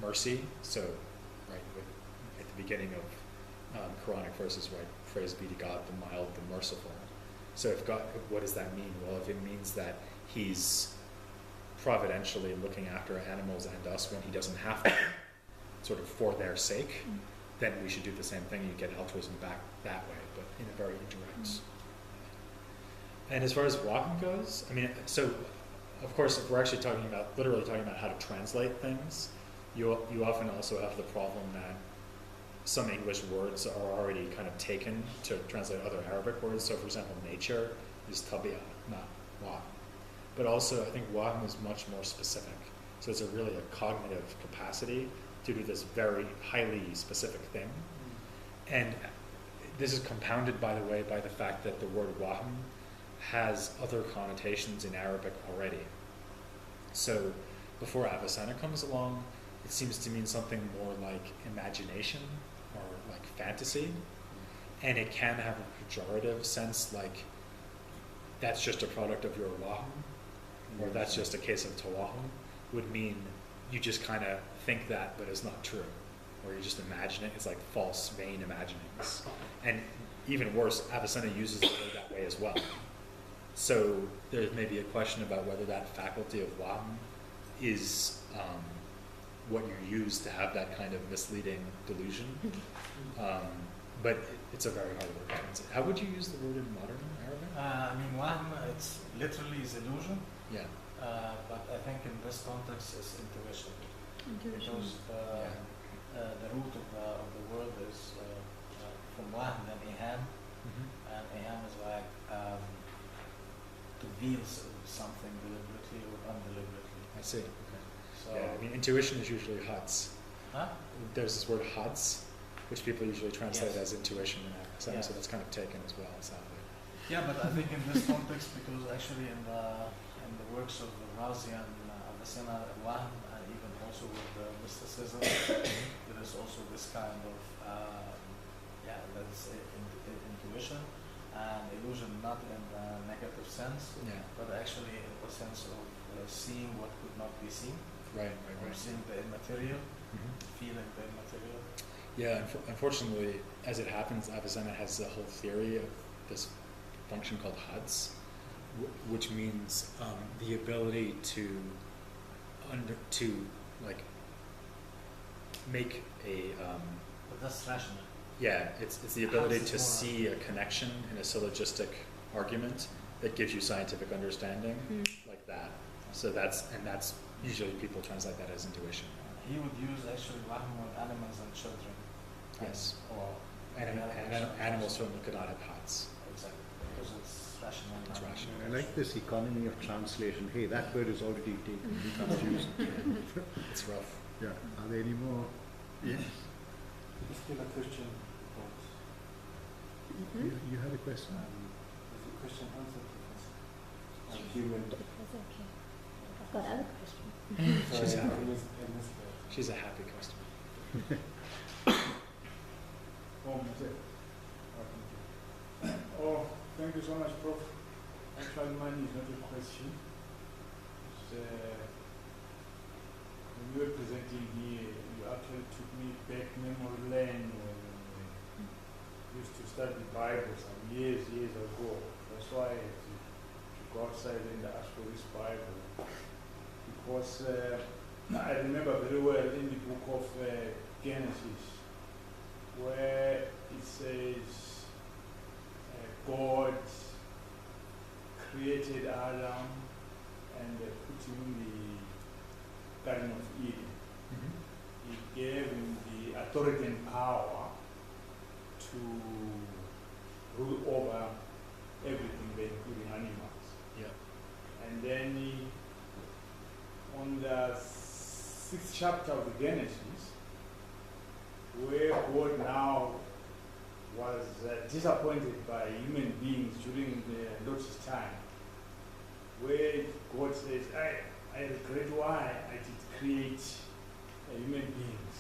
mercy. So, right, at the beginning of Quranic verses, right, praise be to God, the mild, the merciful. So if God, what does that mean? Well, if it means that he's providentially looking after animals and us when he doesn't have to, sort of for their sake, then we should do the same thing. You get altruism back that way, but in a very indirect. And as far as Waham goes, I mean, so of course, if we're actually literally talking about how to translate things, you often also have the problem that some English words are already kind of taken to translate other Arabic words. So for example, nature is tabi'a, not Waham. But also, I think Waham is much more specific. So it's really a cognitive capacity to do this very highly specific thing. And this is compounded, by the way, by the fact that the word Waham has other connotations in Arabic already. So before Avicenna comes along, it seems to mean something more like imagination or like fantasy. And it can have a pejorative sense, like that's just a product of your Waham, or that's just a case of tawahum, would mean you just kind of think that, but it's not true. Or you just imagine it. It's like false, vain imaginings. And even worse, Avicenna uses the word that way as well. So there may be a question about whether that faculty of Waham is what you use to have that kind of misleading delusion. But it's a very hard word to translate. How would you use the word in modern Arabic? I mean, Wahm, it's literally is illusion, Yeah. but I think in this context it's intuition. Because Yeah. the root of the word is from Wahm, then Iham, and Iham is like to veil something deliberately or undeliberately. I see. Okay. So, Yeah, I mean, intuition is usually huds. huh? There's this word huds, which people usually translate Yes. as intuition in Avicenna, Yes. so that's kind of taken as well, sadly. Yeah, but I think in this context, because actually in the works of Razi and Avicenna, Wahm, and even also with mysticism, there is also this kind of that's intuition and illusion, not in a negative sense, Yeah. but actually in the sense of seeing what could not be seen, Right, or seeing the immaterial, Mhm. feeling the immaterial. Yeah, unfortunately, as it happens, Avicenna has a whole theory of this function called huds, which means the ability to like make a But that's rational. yeah, it's the ability Huds to is more- see a connection in a syllogistic argument that gives you scientific understanding like that. So that's usually people translate that as intuition. He would use actually Wahm with animals and children. Yes. Or Animals certainly could not have huds. exactly, because it's rational. It's not- rational. I like this economy of translation. Hey, that word is already taken. We can't use it. It's rough. Yeah. Are there any more? Yes. It's still a Christian thought. You had a question? It's a Christian answer to this. Human. That's okay. I've got other questions. She's Sorry, happy. I missed that. She's a happy customer. Oh, that's it. Oh, thank you so much, Prof. Actually, mine is not a question. It's, when you were presenting here, you actually took me back memory lane when we used to study the Bible some years ago. That's why I had to go outside and ask for this Bible. Because I remember very well in the book of Genesis, where it says God created Adam and put him in the Garden of Eden. He gave him the authority and power to rule over everything there, including animals. Yeah. And then on the 6th chapter of the Genesis, where God now was disappointed by human beings during the Lord's time, where God says, I regret why I did create human beings.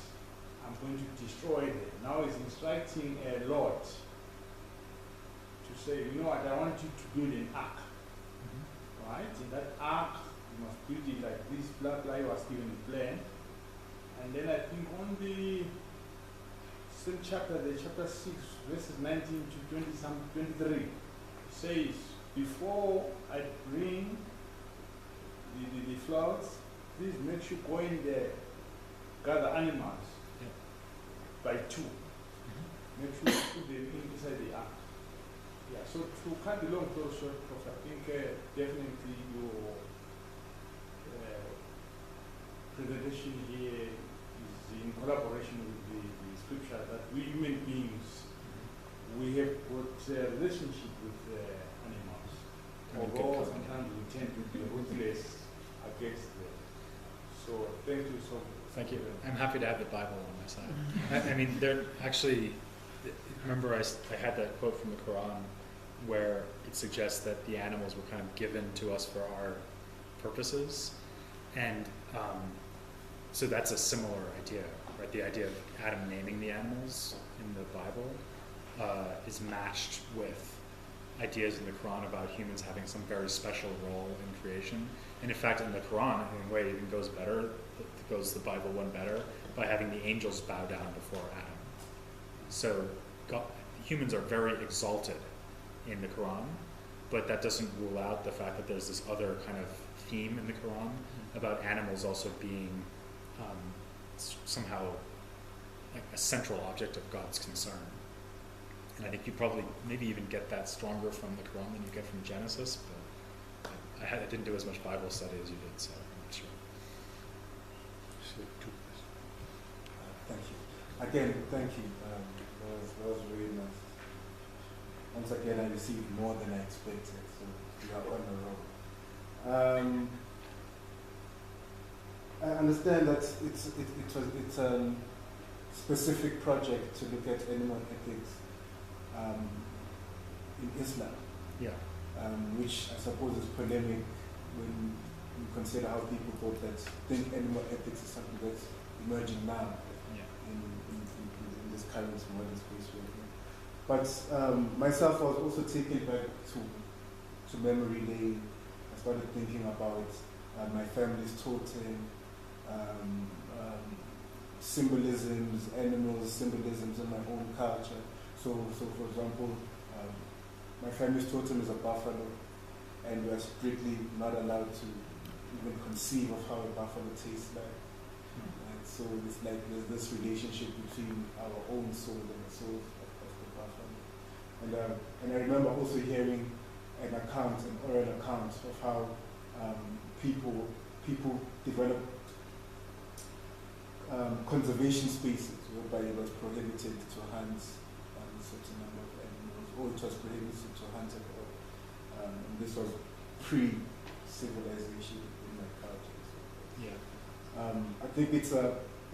I'm going to destroy them. Now he's instructing Lot to say, you know what, I want you to build an ark. Right? In that ark, you must build it like this, blah, blah, he was given the plan. And then I think on the same chapter, the chapter 6, verses 19 to 20, some 23, says, before I bring the floods, please make sure go in there, gather animals by two. make sure you put them inside the act. Yeah, so to cut the long story short, Prof, I think definitely your presentation here is in collaboration with the scripture that we human beings, we have got a relationship with animals. Although sometimes we tend to be ruthless against them. So thank you so much. Thank you. I'm happy to have the Bible on my side. I mean, there actually, remember I had that quote from the Quran where it suggests that the animals were kind of given to us for our purposes. And so that's a similar idea, right? The idea of Adam naming the animals in the Bible is matched with ideas in the Quran about humans having some very special role in creation. And in fact, in the Quran, in a way, it even goes better, it goes the Bible one better, by having the angels bow down before Adam. So humans are very exalted in the Quran, but that doesn't rule out the fact that there's this other kind of theme in the Quran about animals also being somehow like a central object of God's concern. And I think you probably maybe even get that stronger from the Quran than you get from Genesis, but I didn't do as much Bible study as you did, so I'm not sure. Thank you. Again, thank you. That was really nice. Once again, I received more than I expected, so you are on the road. I understand that it's a specific project to look at animal ethics in Islam, Yeah. which I suppose is polemic when you consider how people think animal ethics is something that's emerging now in this current modern space we're in. But myself, I was also taken back to memory lane. I started thinking about my family's totem, symbolisms, animals, symbolisms in my own culture. So for example, my family's totem is a buffalo, and we are strictly not allowed to even conceive of how a buffalo tastes like. Right? So it's like there's this relationship between our own soul and the soul of the buffalo. And I remember also hearing an oral account of how people develop conservation spaces whereby it was prohibited to hunt a certain number of animals, or it was prohibited to hunt at all. And this was pre-civilization in my culture. Yeah. I think it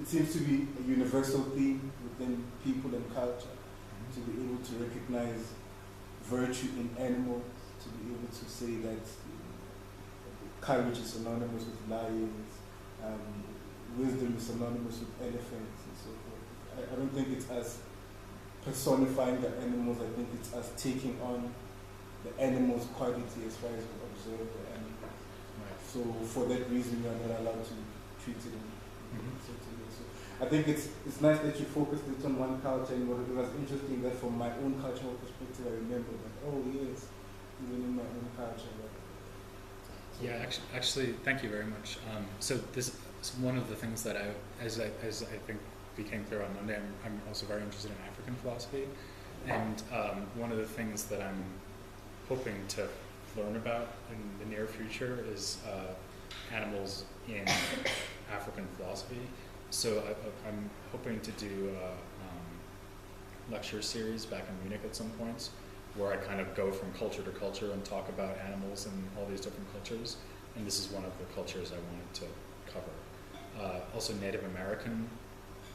seems to be a universal theme within people and culture, to be able to recognize virtue in animals, to be able to say that courage is synonymous with lions, wisdom is synonymous with elephants, and so forth. I don't think it's us personifying the animals, I think it's us taking on the animal's quality as far as we observe the animals. Right. So for that reason, we are not allowed to treat it in certain way. So I think it's nice that you focused it on one culture, and it was interesting that from my own cultural perspective, I remember that, oh yes, even in my own culture. Yeah, actually, thank you very much. So this is one of the things that as I think became clear on Monday, I'm also very interested in African philosophy, and one of the things that I'm hoping to learn about in the near future is animals in African philosophy. So I'm hoping to do a lecture series back in Munich at some point, where I kind of go from culture to culture and talk about animals in all these different cultures. And this is one of the cultures I wanted to cover. Also Native American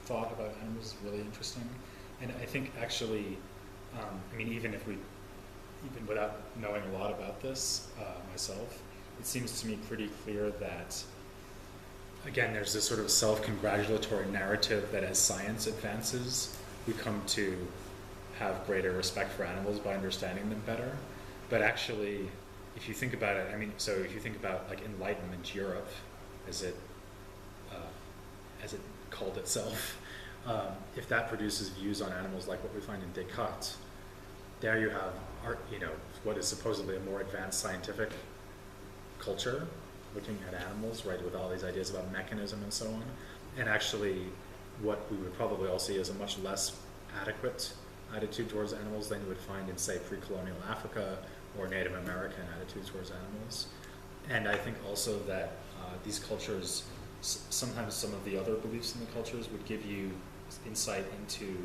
thought about animals is really interesting. And I think actually, I mean, even without knowing a lot about this myself, it seems to me pretty clear that, again, there's this sort of self-congratulatory narrative that as science advances, we come to have greater respect for animals by understanding them better. But actually, if you think about it, I mean, so if you think about like Enlightenment Europe, as it called itself, if that produces views on animals like what we find in Descartes, there you have what is supposedly a more advanced scientific culture looking at animals, right, with all these ideas about mechanism and so on. And actually, what we would probably all see as a much less adequate attitude towards animals than you would find in, say, pre-colonial Africa or Native American attitude towards animals. And I think also that these cultures, sometimes some of the other beliefs in the cultures would give you insight into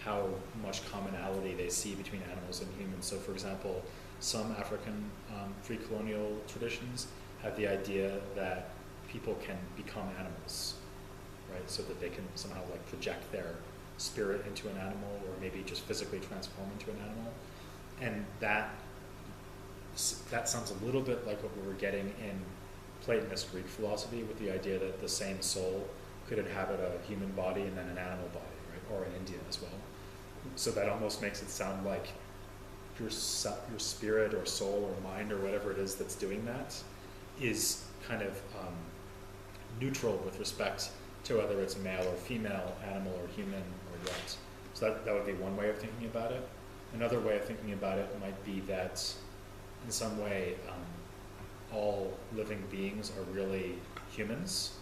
how much commonality they see between animals and humans. So for example, some African pre-colonial traditions have the idea that people can become animals, right? So that they can somehow like project their spirit into an animal, or maybe just physically transform into an animal. And that sounds a little bit like what we were getting in Platonist Greek philosophy, with the idea that the same soul could inhabit a human body and then an animal body, right? Or in India as well. So that almost makes it sound like your spirit or soul or mind or whatever it is that's doing that is kind of neutral with respect to whether it's male or female, animal or human or what. So that would be one way of thinking about it. Another way of thinking about it might be that in some way all living beings are really humans,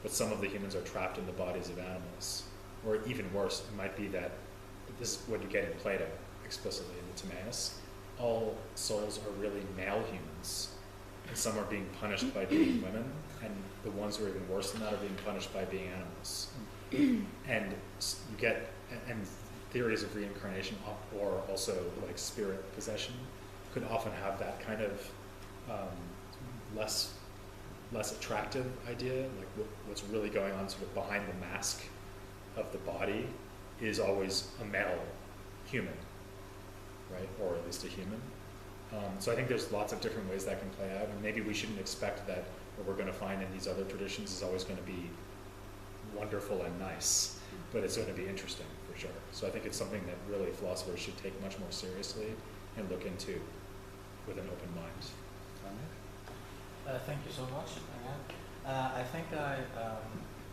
but some of the humans are trapped in the bodies of animals. Or even worse, it might be that this is what you get in Plato explicitly in the Timaeus. All souls are really male humans, and some are being punished by being women, and the ones who are even worse than that are being punished by being animals. And you get, and theories of reincarnation or also like spirit possession could often have that kind of less attractive idea, like what's really going on sort of behind the mask of the body is always a male human, right? Or at least a human. So I think there's lots of different ways that can play out, and maybe we shouldn't expect that what we're going to find in these other traditions is always going to be wonderful and nice, but it's going to be interesting for sure. So I think it's something that really philosophers should take much more seriously and look into with an open mind. Thank you so much again. I think I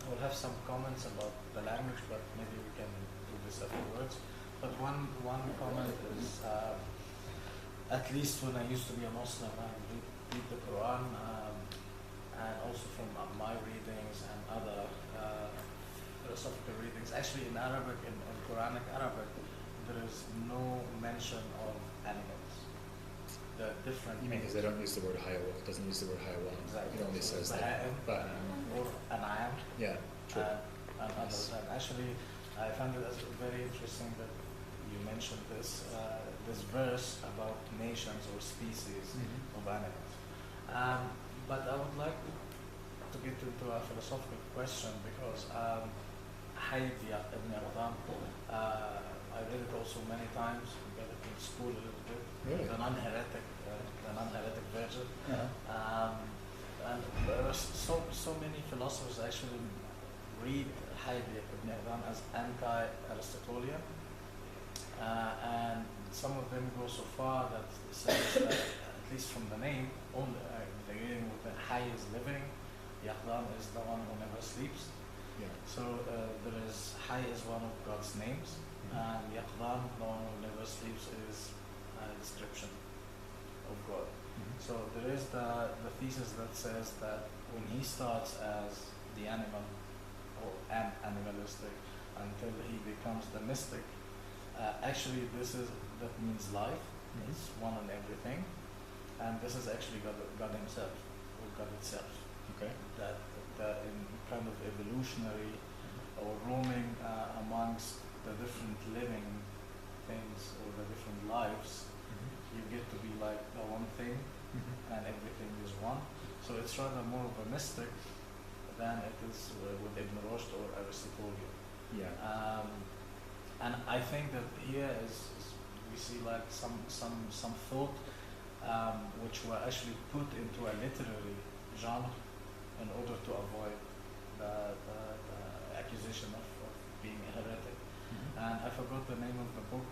will have some comments about the language, but maybe we can do this afterwards. But one comment is, at least when I used to be a Muslim, I read the Quran, and also from my readings and other philosophical readings. Actually, in Arabic, in Quranic Arabic, there is no mention of animals. The different. You mean because they don't use the word hayawan? It doesn't use the word hayawan. Exactly. It only So says baha'im, that. or an'am. Yeah, true. And others. And actually, I found it as very interesting that you mentioned this verse about nations or species of animals. But I would like to get into a philosophical question, because Hayd ibn Adam, I read it also many times. We got it in school a little bit. Really? The non-heretic version. And there are so many philosophers actually read Hayd ibn Adam as anti-Aristotelian, and some of them go so far that says that, at least from the name, only beginning with the Hay is living, Yaqdan is the one who never sleeps. Yeah. So there is Hay is one of God's names, and Yaqdan, the one who never sleeps, is a description of God. So there is the thesis that says that when he starts as the animal or an animalistic until he becomes the mystic, actually that means life. It's one and everything, and this is actually God himself, or God itself. Okay. That in kind of evolutionary or roaming amongst the different living things or the different lives, you get to be like the one thing, and everything is one. So it's rather more of a mystic than it is with Ibn Rushd or Aristotelian. Yeah. And I think that here is we see like some thought which were actually put into a literary genre in order to avoid the accusation of being a heretic. And I forgot the name of the book,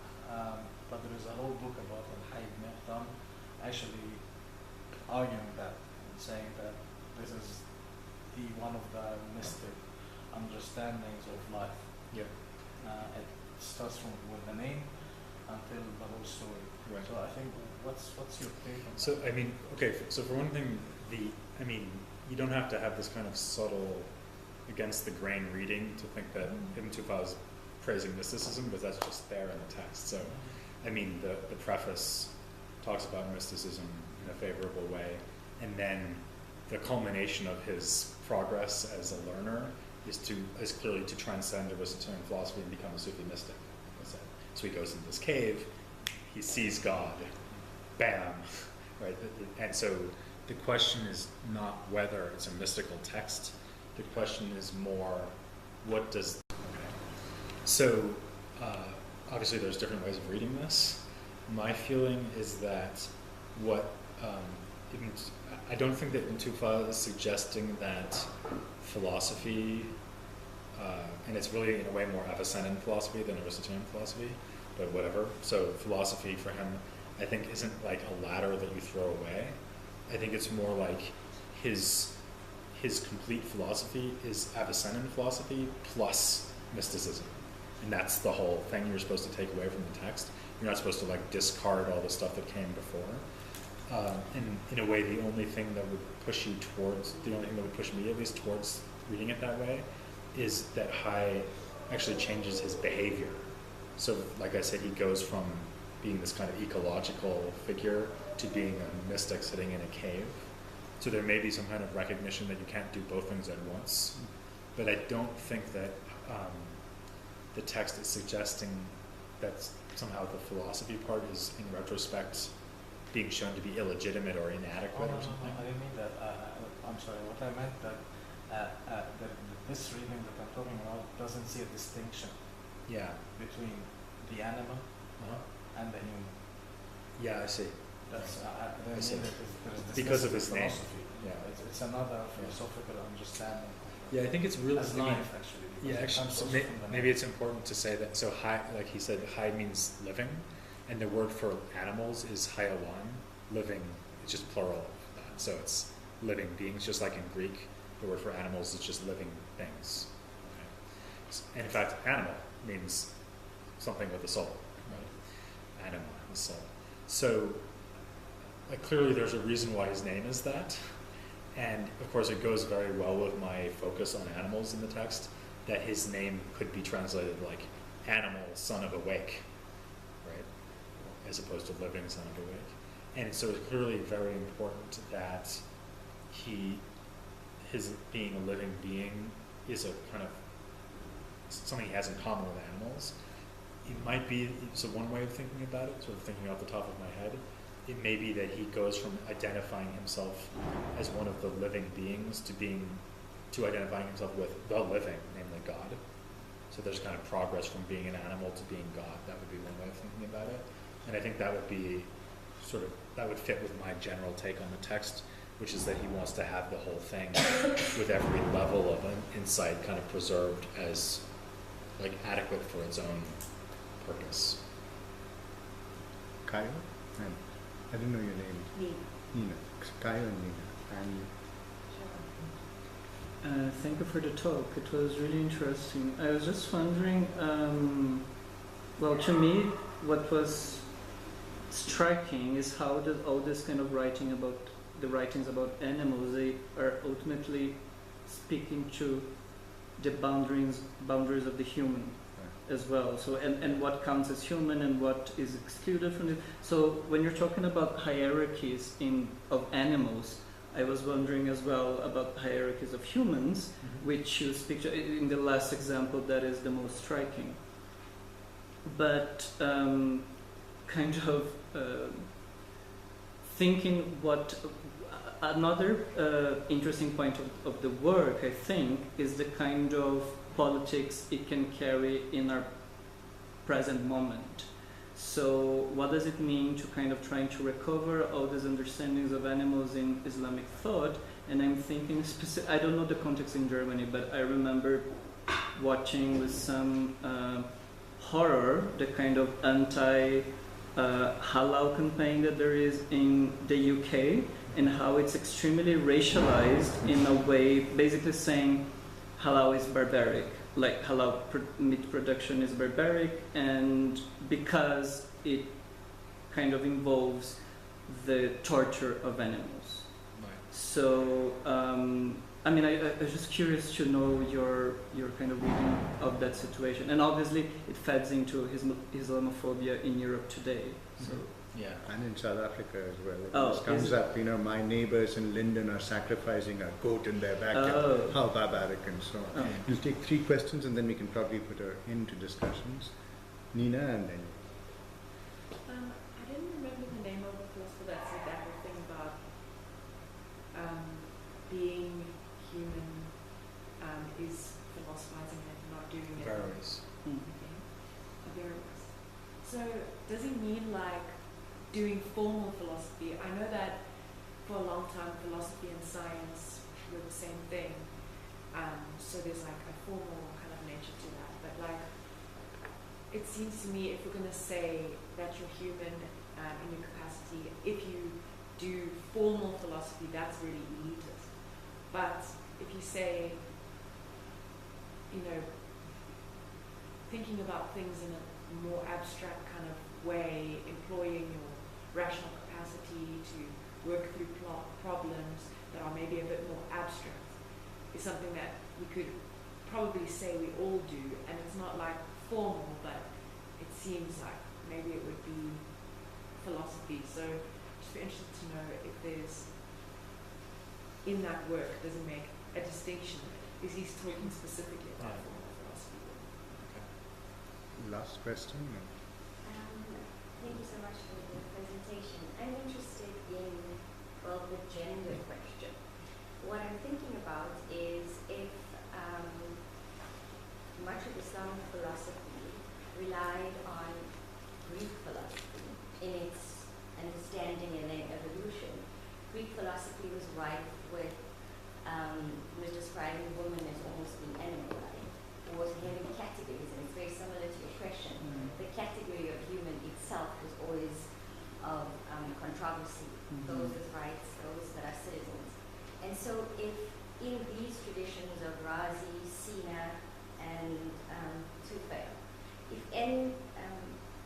but there is a whole book about Al-Hayy ibn Adam actually arguing that, and saying that this is one of the mystic understandings of life. Yeah. It starts with the name until the whole story. Right. So I think, what's your take on So that? I mean, okay. So for one thing, you don't have to have this kind of subtle, against the grain reading to think that Ibn Tufah's praising mysticism, because that's just there in the text. So, I mean, the preface talks about mysticism in a favorable way, and then the culmination of his progress as a learner is clearly to transcend Aristotelian philosophy and become a Sufi mystic. Like I said. So he goes into this cave, he sees God, bam, right? And so the question is not whether it's a mystical text. The question is more, what does... Okay. So obviously there's different ways of reading this. My feeling is that I don't think that Intufa is suggesting that philosophy, and it's really in a way more Avicennan philosophy than Aristotelian philosophy, but whatever. So philosophy for him, I think, isn't like a ladder that you throw away. I think it's more like his complete philosophy is Avicennan philosophy plus mysticism. And that's the whole thing you're supposed to take away from the text. You're not supposed to like discard all the stuff that came before. And in a way, the only thing that would push me at least towards reading it that way is that Hai actually changes his behavior. So like I said, he goes from being this kind of ecological figure to being a mystic sitting in a cave. So there may be some kind of recognition that you can't do both things at once. But I don't think that the text is suggesting that somehow the philosophy part is, in retrospect, being shown to be illegitimate or inadequate or something. No, I didn't mean that. I'm sorry. What I meant that this reading that I'm talking about doesn't see a distinction between the animal and the human. Yeah, I see. That's I see. Because of his name. Yeah, it's another philosophical understanding. Yeah, I think it's really as life actually. Yeah, actually, so maybe it's important to say that. So Hai, like he said, Hai means living, and the word for animals is hayawan, living. It's just plural of that. So it's living beings, just like in Greek, the word for animals is just living things. Okay. And in fact, animal means something with a soul, right? Anima, the soul. So like clearly there's a reason why his name is that. And of course it goes very well with my focus on animals in the text, that his name could be translated like animal, son of awake, right? As opposed to living, son of awake. And so it's clearly very important that his being a living being is a kind of something he has in common with animals. It might be, so one way of thinking about it, sort of thinking off the top of my head, it may be that he goes from identifying himself as one of the living beings to identifying himself with the living, namely God. So there's kind of progress from being an animal to being God. That would be one way of thinking about it. And I think that would be that would fit with my general take on the text, which is that he wants to have the whole thing with every level of insight kind of preserved as like adequate for its own purpose. Kyle? I didn't know your name. Nina. Kyle and Nina. And thank you for the talk. It was really interesting. I was just wondering, well, to me, what was striking is how all this kind of writing about the writings about animals, they are ultimately speaking to the boundaries of the human as well. So and what counts as human and what is excluded from it. So when you're talking about hierarchies of animals, I was wondering as well about hierarchies of humans, which you speak to in the last example. That is the most striking. But kind of thinking what another interesting point of the work, I think, is the kind of politics it can carry in our present moment. So what does it mean to kind of trying to recover all these understandings of animals in Islamic thought? And I'm thinking I don't know the context in Germany, but I remember watching with some horror the kind of anti-halal campaign that there is in the UK, and how it's extremely racialized in a way, basically saying halal is barbaric, like halal meat production is barbaric, and because it kind of involves the torture of animals. Right. So I mean, I was just curious to know your kind of reading of that situation, and obviously it feds into Islamophobia in Europe today. So Yeah. And in South Africa as well. It Oh, just comes is it? up, my neighbors in Linden are sacrificing a goat in their backyard. Oh. How barbaric and so on. Oh. We'll take 3 questions and then we can probably put her into discussions. Nina and then I didn't remember the name of the philosopher that said that whole thing about being human is philosophizing and not doing it. Varies. Mm. Okay. Averroes. So does he mean like doing formal philosophy? I know that for a long time philosophy and science were the same thing. So there's like a formal kind of nature to that. But like it seems to me if we're going to say that you're human in your capacity, if you do formal philosophy, that's really elitist. But if you say, thinking about things in a more abstract kind of way, employing your rational capacity to work through problems that are maybe a bit more abstract, is something that we could probably say we all do, and it's not like formal, but it seems like maybe it would be philosophy. So just be interested to know if there's, in that work, does it make a distinction? Is he talking specifically about formal philosophy? last question. Thank you so much for the presentation. I'm interested in, the gender question. What I'm thinking about is if much of Islamic philosophy relied on Greek philosophy in its understanding and then evolution. Greek philosophy was rife with, was describing women as almost being animal-like, or having categories, and it's very similar to your question. The category of human itself was always of controversy. Those with rights, those that are citizens. And so if in these traditions of Razi, Sina, and Tufail, if any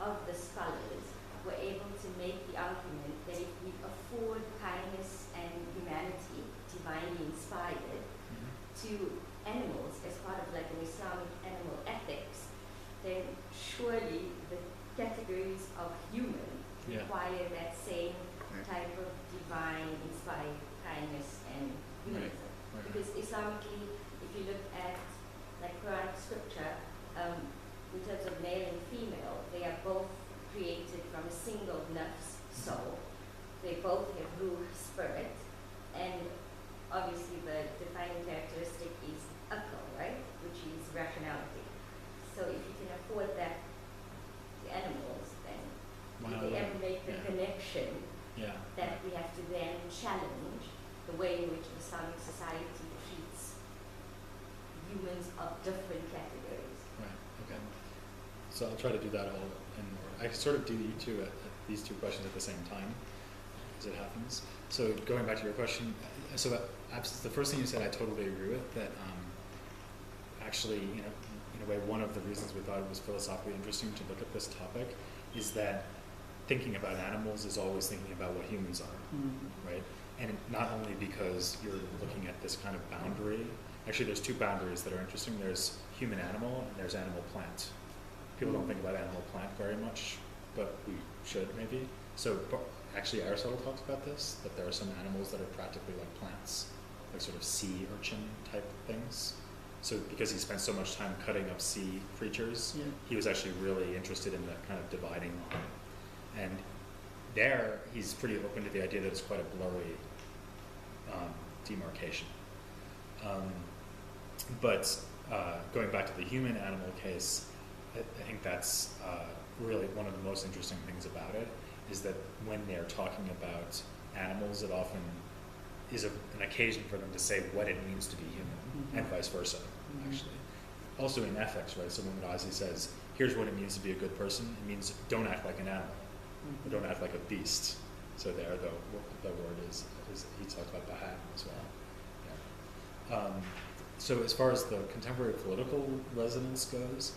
of the scholars were able to make the argument that if we afford kindness and humanity, divinely inspired, to animals as part of like an Islamic animal ethics, then surely the categories of human require that same type of divine inspired kindness and humanism. Because Islamically, if you look at like Quranic scripture, in terms of male and female, they are both created from a single nafs soul. They both have ruh, spirit, and obviously the defining characteristic is akal, right? Which is rationality. So if you can afford that to animals, then do they ever make the connection that we have to then challenge the way in which Islamic society treats humans of different categories? Right. Okay. So I'll try to do that all in order. I sort of do these two questions at the same time, as it happens. So going back to your question, so the first thing you said, I totally agree with. That actually, in a way, one of the reasons we thought it was philosophically interesting to look at this topic is that thinking about animals is always thinking about what humans are, right? And not only because you're looking at this kind of boundary. Actually, there's 2 boundaries that are interesting. There's human-animal and there's animal-plant. People don't think about animal-plant very much, but we should maybe. So actually, Aristotle talks about this, that there are some animals that are practically like plants, like sort of sea urchin type things. So because he spent so much time cutting up sea creatures, he was actually really interested in that kind of dividing line. And there, he's pretty open to the idea that it's quite a blurry demarcation. But going back to the human-animal case, I think that's really one of the most interesting things about it, is that when they're talking about animals, it often is an occasion for them to say what it means to be human, and vice versa, actually. Also in ethics, right? So when Razi says, here's what it means to be a good person, it means don't act like an animal, or don't act like a beast. So there, the word is he talks about Bahan as well. Yeah. So as far as the contemporary political resonance goes,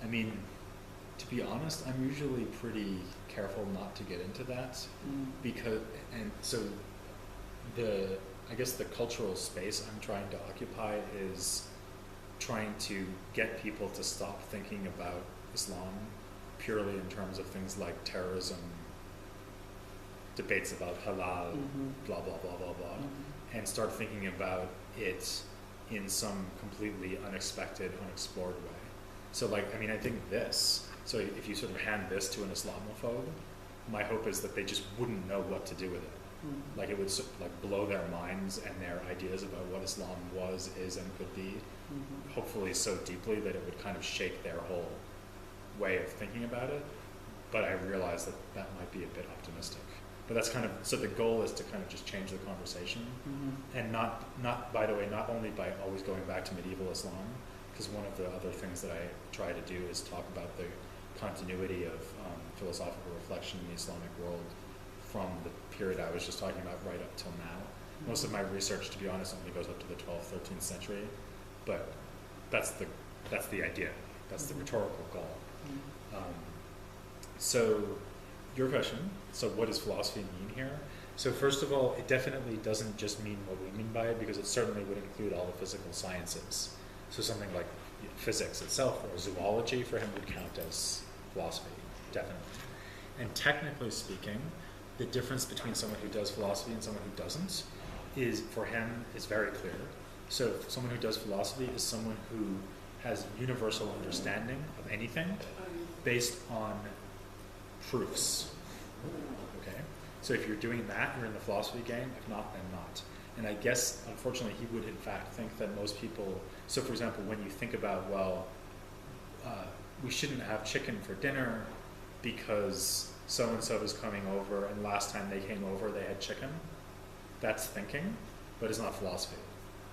I mean, to be honest, I'm usually pretty careful not to get into that because, and so I guess the cultural space I'm trying to occupy is trying to get people to stop thinking about Islam purely in terms of things like terrorism, debates about halal, blah, blah, blah, blah, blah, and start thinking about it in some completely unexpected, unexplored way. So like, I mean, I think this, so if you sort of hand this to an Islamophobe, my hope is that they just wouldn't know what to do with it. Like it would like blow their minds and their ideas about what Islam was, is, and could be, hopefully so deeply that it would kind of shake their whole way of thinking about it. But I realize that that might be a bit optimistic. But that's kind of, so the goal is to kind of just change the conversation, and not by the way, not only by always going back to medieval Islam, because one of the other things that I try to do is talk about the continuity of philosophical reflection in the Islamic world from the period I was just talking about right up till now. Most of my research, to be honest, only goes up to the 12th, 13th century, but that's the idea. That's the rhetorical goal. So your question, so what does philosophy mean here? So first of all, it definitely doesn't just mean what we mean by it, because it certainly would include all the physical sciences. So something like physics itself or zoology for him would count as philosophy, definitely. And technically speaking, the difference between someone who does philosophy and someone who doesn't is, for him, is very clear. So someone who does philosophy is someone who has universal understanding of anything based on proofs. Okay? So if you're doing that, you're in the philosophy game. If not, then not. And I guess, unfortunately, he would in fact think that most people, so for example, when you think about, well, we shouldn't have chicken for dinner because so-and-so is coming over and last time they came over they had chicken. That's thinking, but it's not philosophy.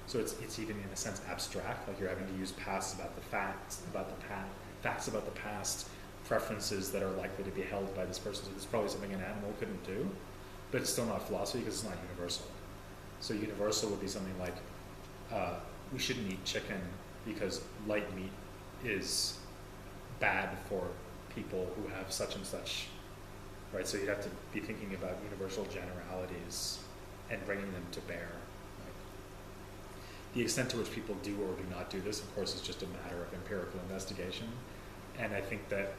So it's even in a sense abstract, like you're having to use past about the facts, facts about the past, preferences that are likely to be held by this person. So it's probably something an animal couldn't do, but it's still not philosophy because it's not universal. So universal would be something like, we shouldn't eat chicken because light meat is bad for people who have such and such, right? So you'd have to be thinking about universal generalities and bringing them to bear. The extent to which people do or do not do this, of course, is just a matter of empirical investigation. And I think that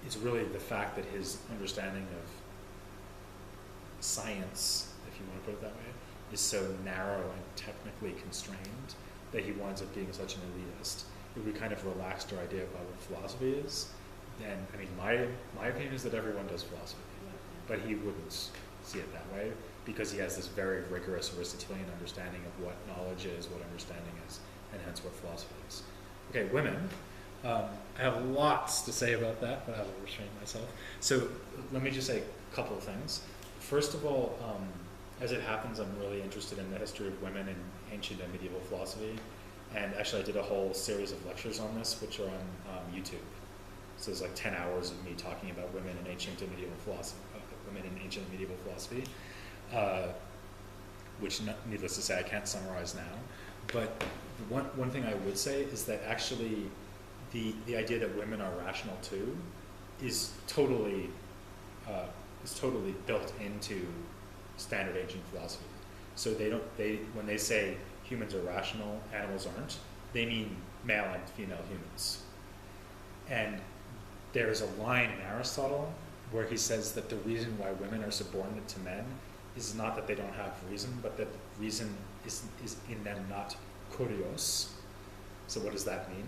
it's really the fact that his understanding of science, if you want to put it that way, is so narrow and technically constrained that he winds up being such an elitist. If we kind of relaxed our idea about what philosophy is, then, I mean, my opinion is that everyone does philosophy, but he wouldn't see it that way, because he has this very rigorous Aristotelian understanding of what knowledge is, what understanding is, and hence what philosophy is. Okay, women. I have lots to say about that, but I will restrain myself. So let me just say a couple of things. First of all, as it happens, I'm really interested in the history of women in ancient and medieval philosophy. And actually I did a whole series of lectures on this, which are on YouTube. So there's like 10 hours of me talking about women in ancient and medieval philosophy, which, needless to say, I can't summarize now. But one thing I would say is that actually the idea that women are rational too is totally built into standard ancient philosophy. So when they say humans are rational, animals aren't, they mean male and female humans. And there's a line in Aristotle where he says that the reason why women are subordinate to men is not that they don't have reason, but that reason is in them not kurios. So what does that mean?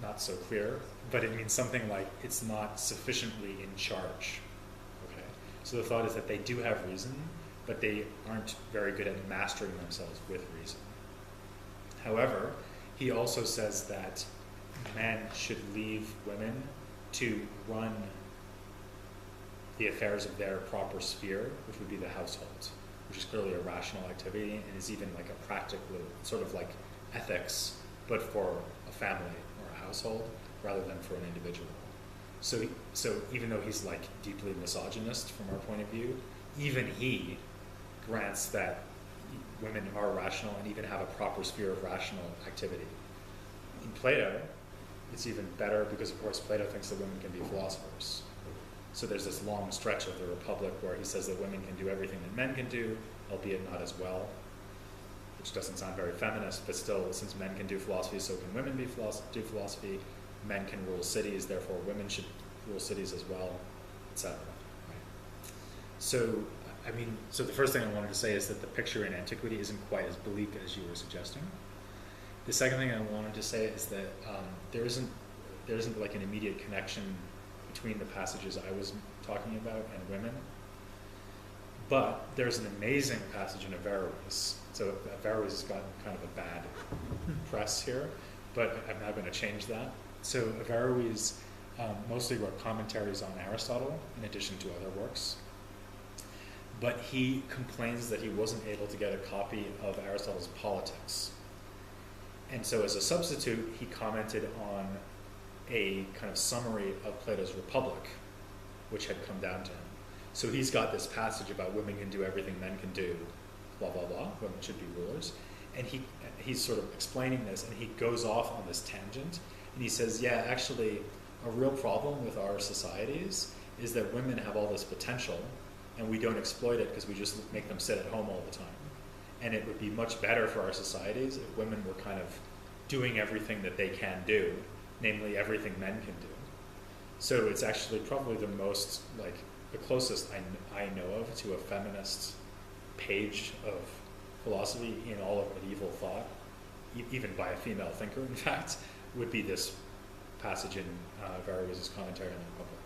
Not so clear, but it means something like it's not sufficiently in charge. Okay. So the thought is that they do have reason, but they aren't very good at mastering themselves with reason. However, he also says that men should leave women to run the affairs of their proper sphere, which would be the household, which is clearly a rational activity and is even like a practical, sort of like ethics, but for a family or a household rather than for an individual. So even though he's like deeply misogynist from our point of view, even he grants that women are rational and even have a proper sphere of rational activity. In Plato, it's even better because, of course, Plato thinks that women can be philosophers. So there's this long stretch of the Republic where he says that women can do everything that men can do, albeit not as well, which doesn't sound very feminist, but still, since men can do philosophy, so can women do philosophy. Men can rule cities, therefore women should rule cities as well, etc. Right? So, I mean, so the first thing I wanted to say is that the picture in antiquity isn't quite as bleak as you were suggesting. The second thing I wanted to say is that there isn't like an immediate connection between the passages I was talking about and women. But there's an amazing passage in Averroes. So Averroes has gotten kind of a bad press here, but I'm now going to change that. So Averroes mostly wrote commentaries on Aristotle in addition to other works. But he complains that he wasn't able to get a copy of Aristotle's Politics. And so as a substitute, he commented on a kind of summary of Plato's Republic, which had come down to him. So he's got this passage about women can do everything men can do, blah, blah, blah, women should be rulers. And he's sort of explaining this, and he goes off on this tangent, and he says, yeah, actually, a real problem with our societies is that women have all this potential, and we don't exploit it because we just make them sit at home all the time. And it would be much better for our societies if women were kind of doing everything that they can do, namely everything men can do. So it's actually probably the most, like, the closest I know of to a feminist page of philosophy in all of medieval thought, even by a female thinker, in fact, would be this passage in Averroes' commentary on the Republic.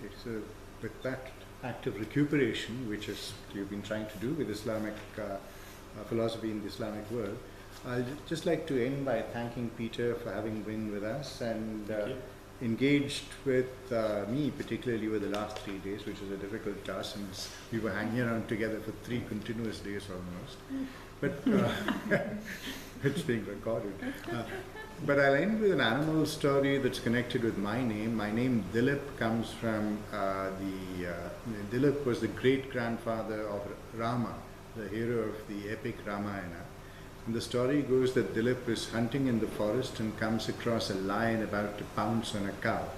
Okay, so with that act of recuperation, which is you've been trying to do with Islamic philosophy in the Islamic world, I'd just like to end by thanking Peter for having been with us and engaged with me, particularly over the last 3 days, which is a difficult task since we were hanging around together for 3 continuous days almost. But it's being recorded. But I'll end with an animal story that's connected with my name. My name Dilip comes from Dilip was the great-grandfather of Rama, the hero of the epic Ramayana. And the story goes that Dilip is hunting in the forest and comes across a lion about to pounce on a cow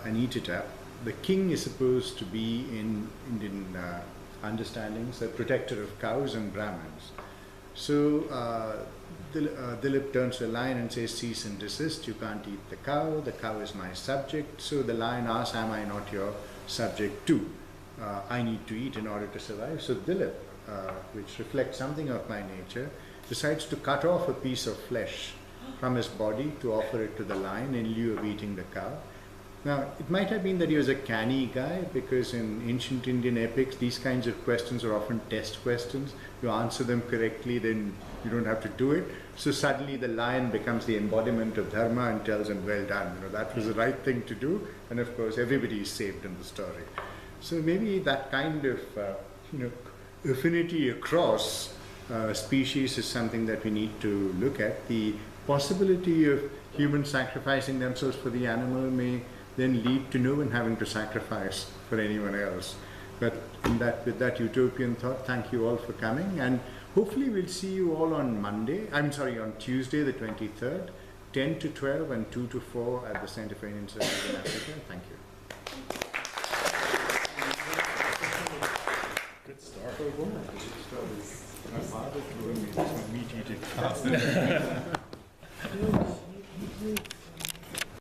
and eat it up. The king is supposed to be, in Indian understandings, a protector of cows and Brahmins. So Dilip turns to the lion and says, cease and desist, you can't eat the cow is my subject. So the lion asks, am I not your subject too? I need to eat in order to survive. So Dilip, which reflects something of my nature, decides to cut off a piece of flesh from his body to offer it to the lion in lieu of eating the cow. Now, it might have been that he was a canny guy, because in ancient Indian epics, these kinds of questions are often test questions. You answer them correctly, then you don't have to do it. So suddenly the lion becomes the embodiment of dharma and tells him, well done, that was the right thing to do. And of course, everybody is saved in the story. So maybe that kind of, affinity across species is something that we need to look at. The possibility of humans sacrificing themselves for the animal may then lead to no one having to sacrifice for anyone else. But with that utopian thought, thank you all for coming, and hopefully we'll see you all on on Tuesday the 23rd, 10 to 12 and 2 to 4 at the Center for Indian Studies in Africa. Thank you. Good start. For a woman, a good story. My father told me this one meat eating cow.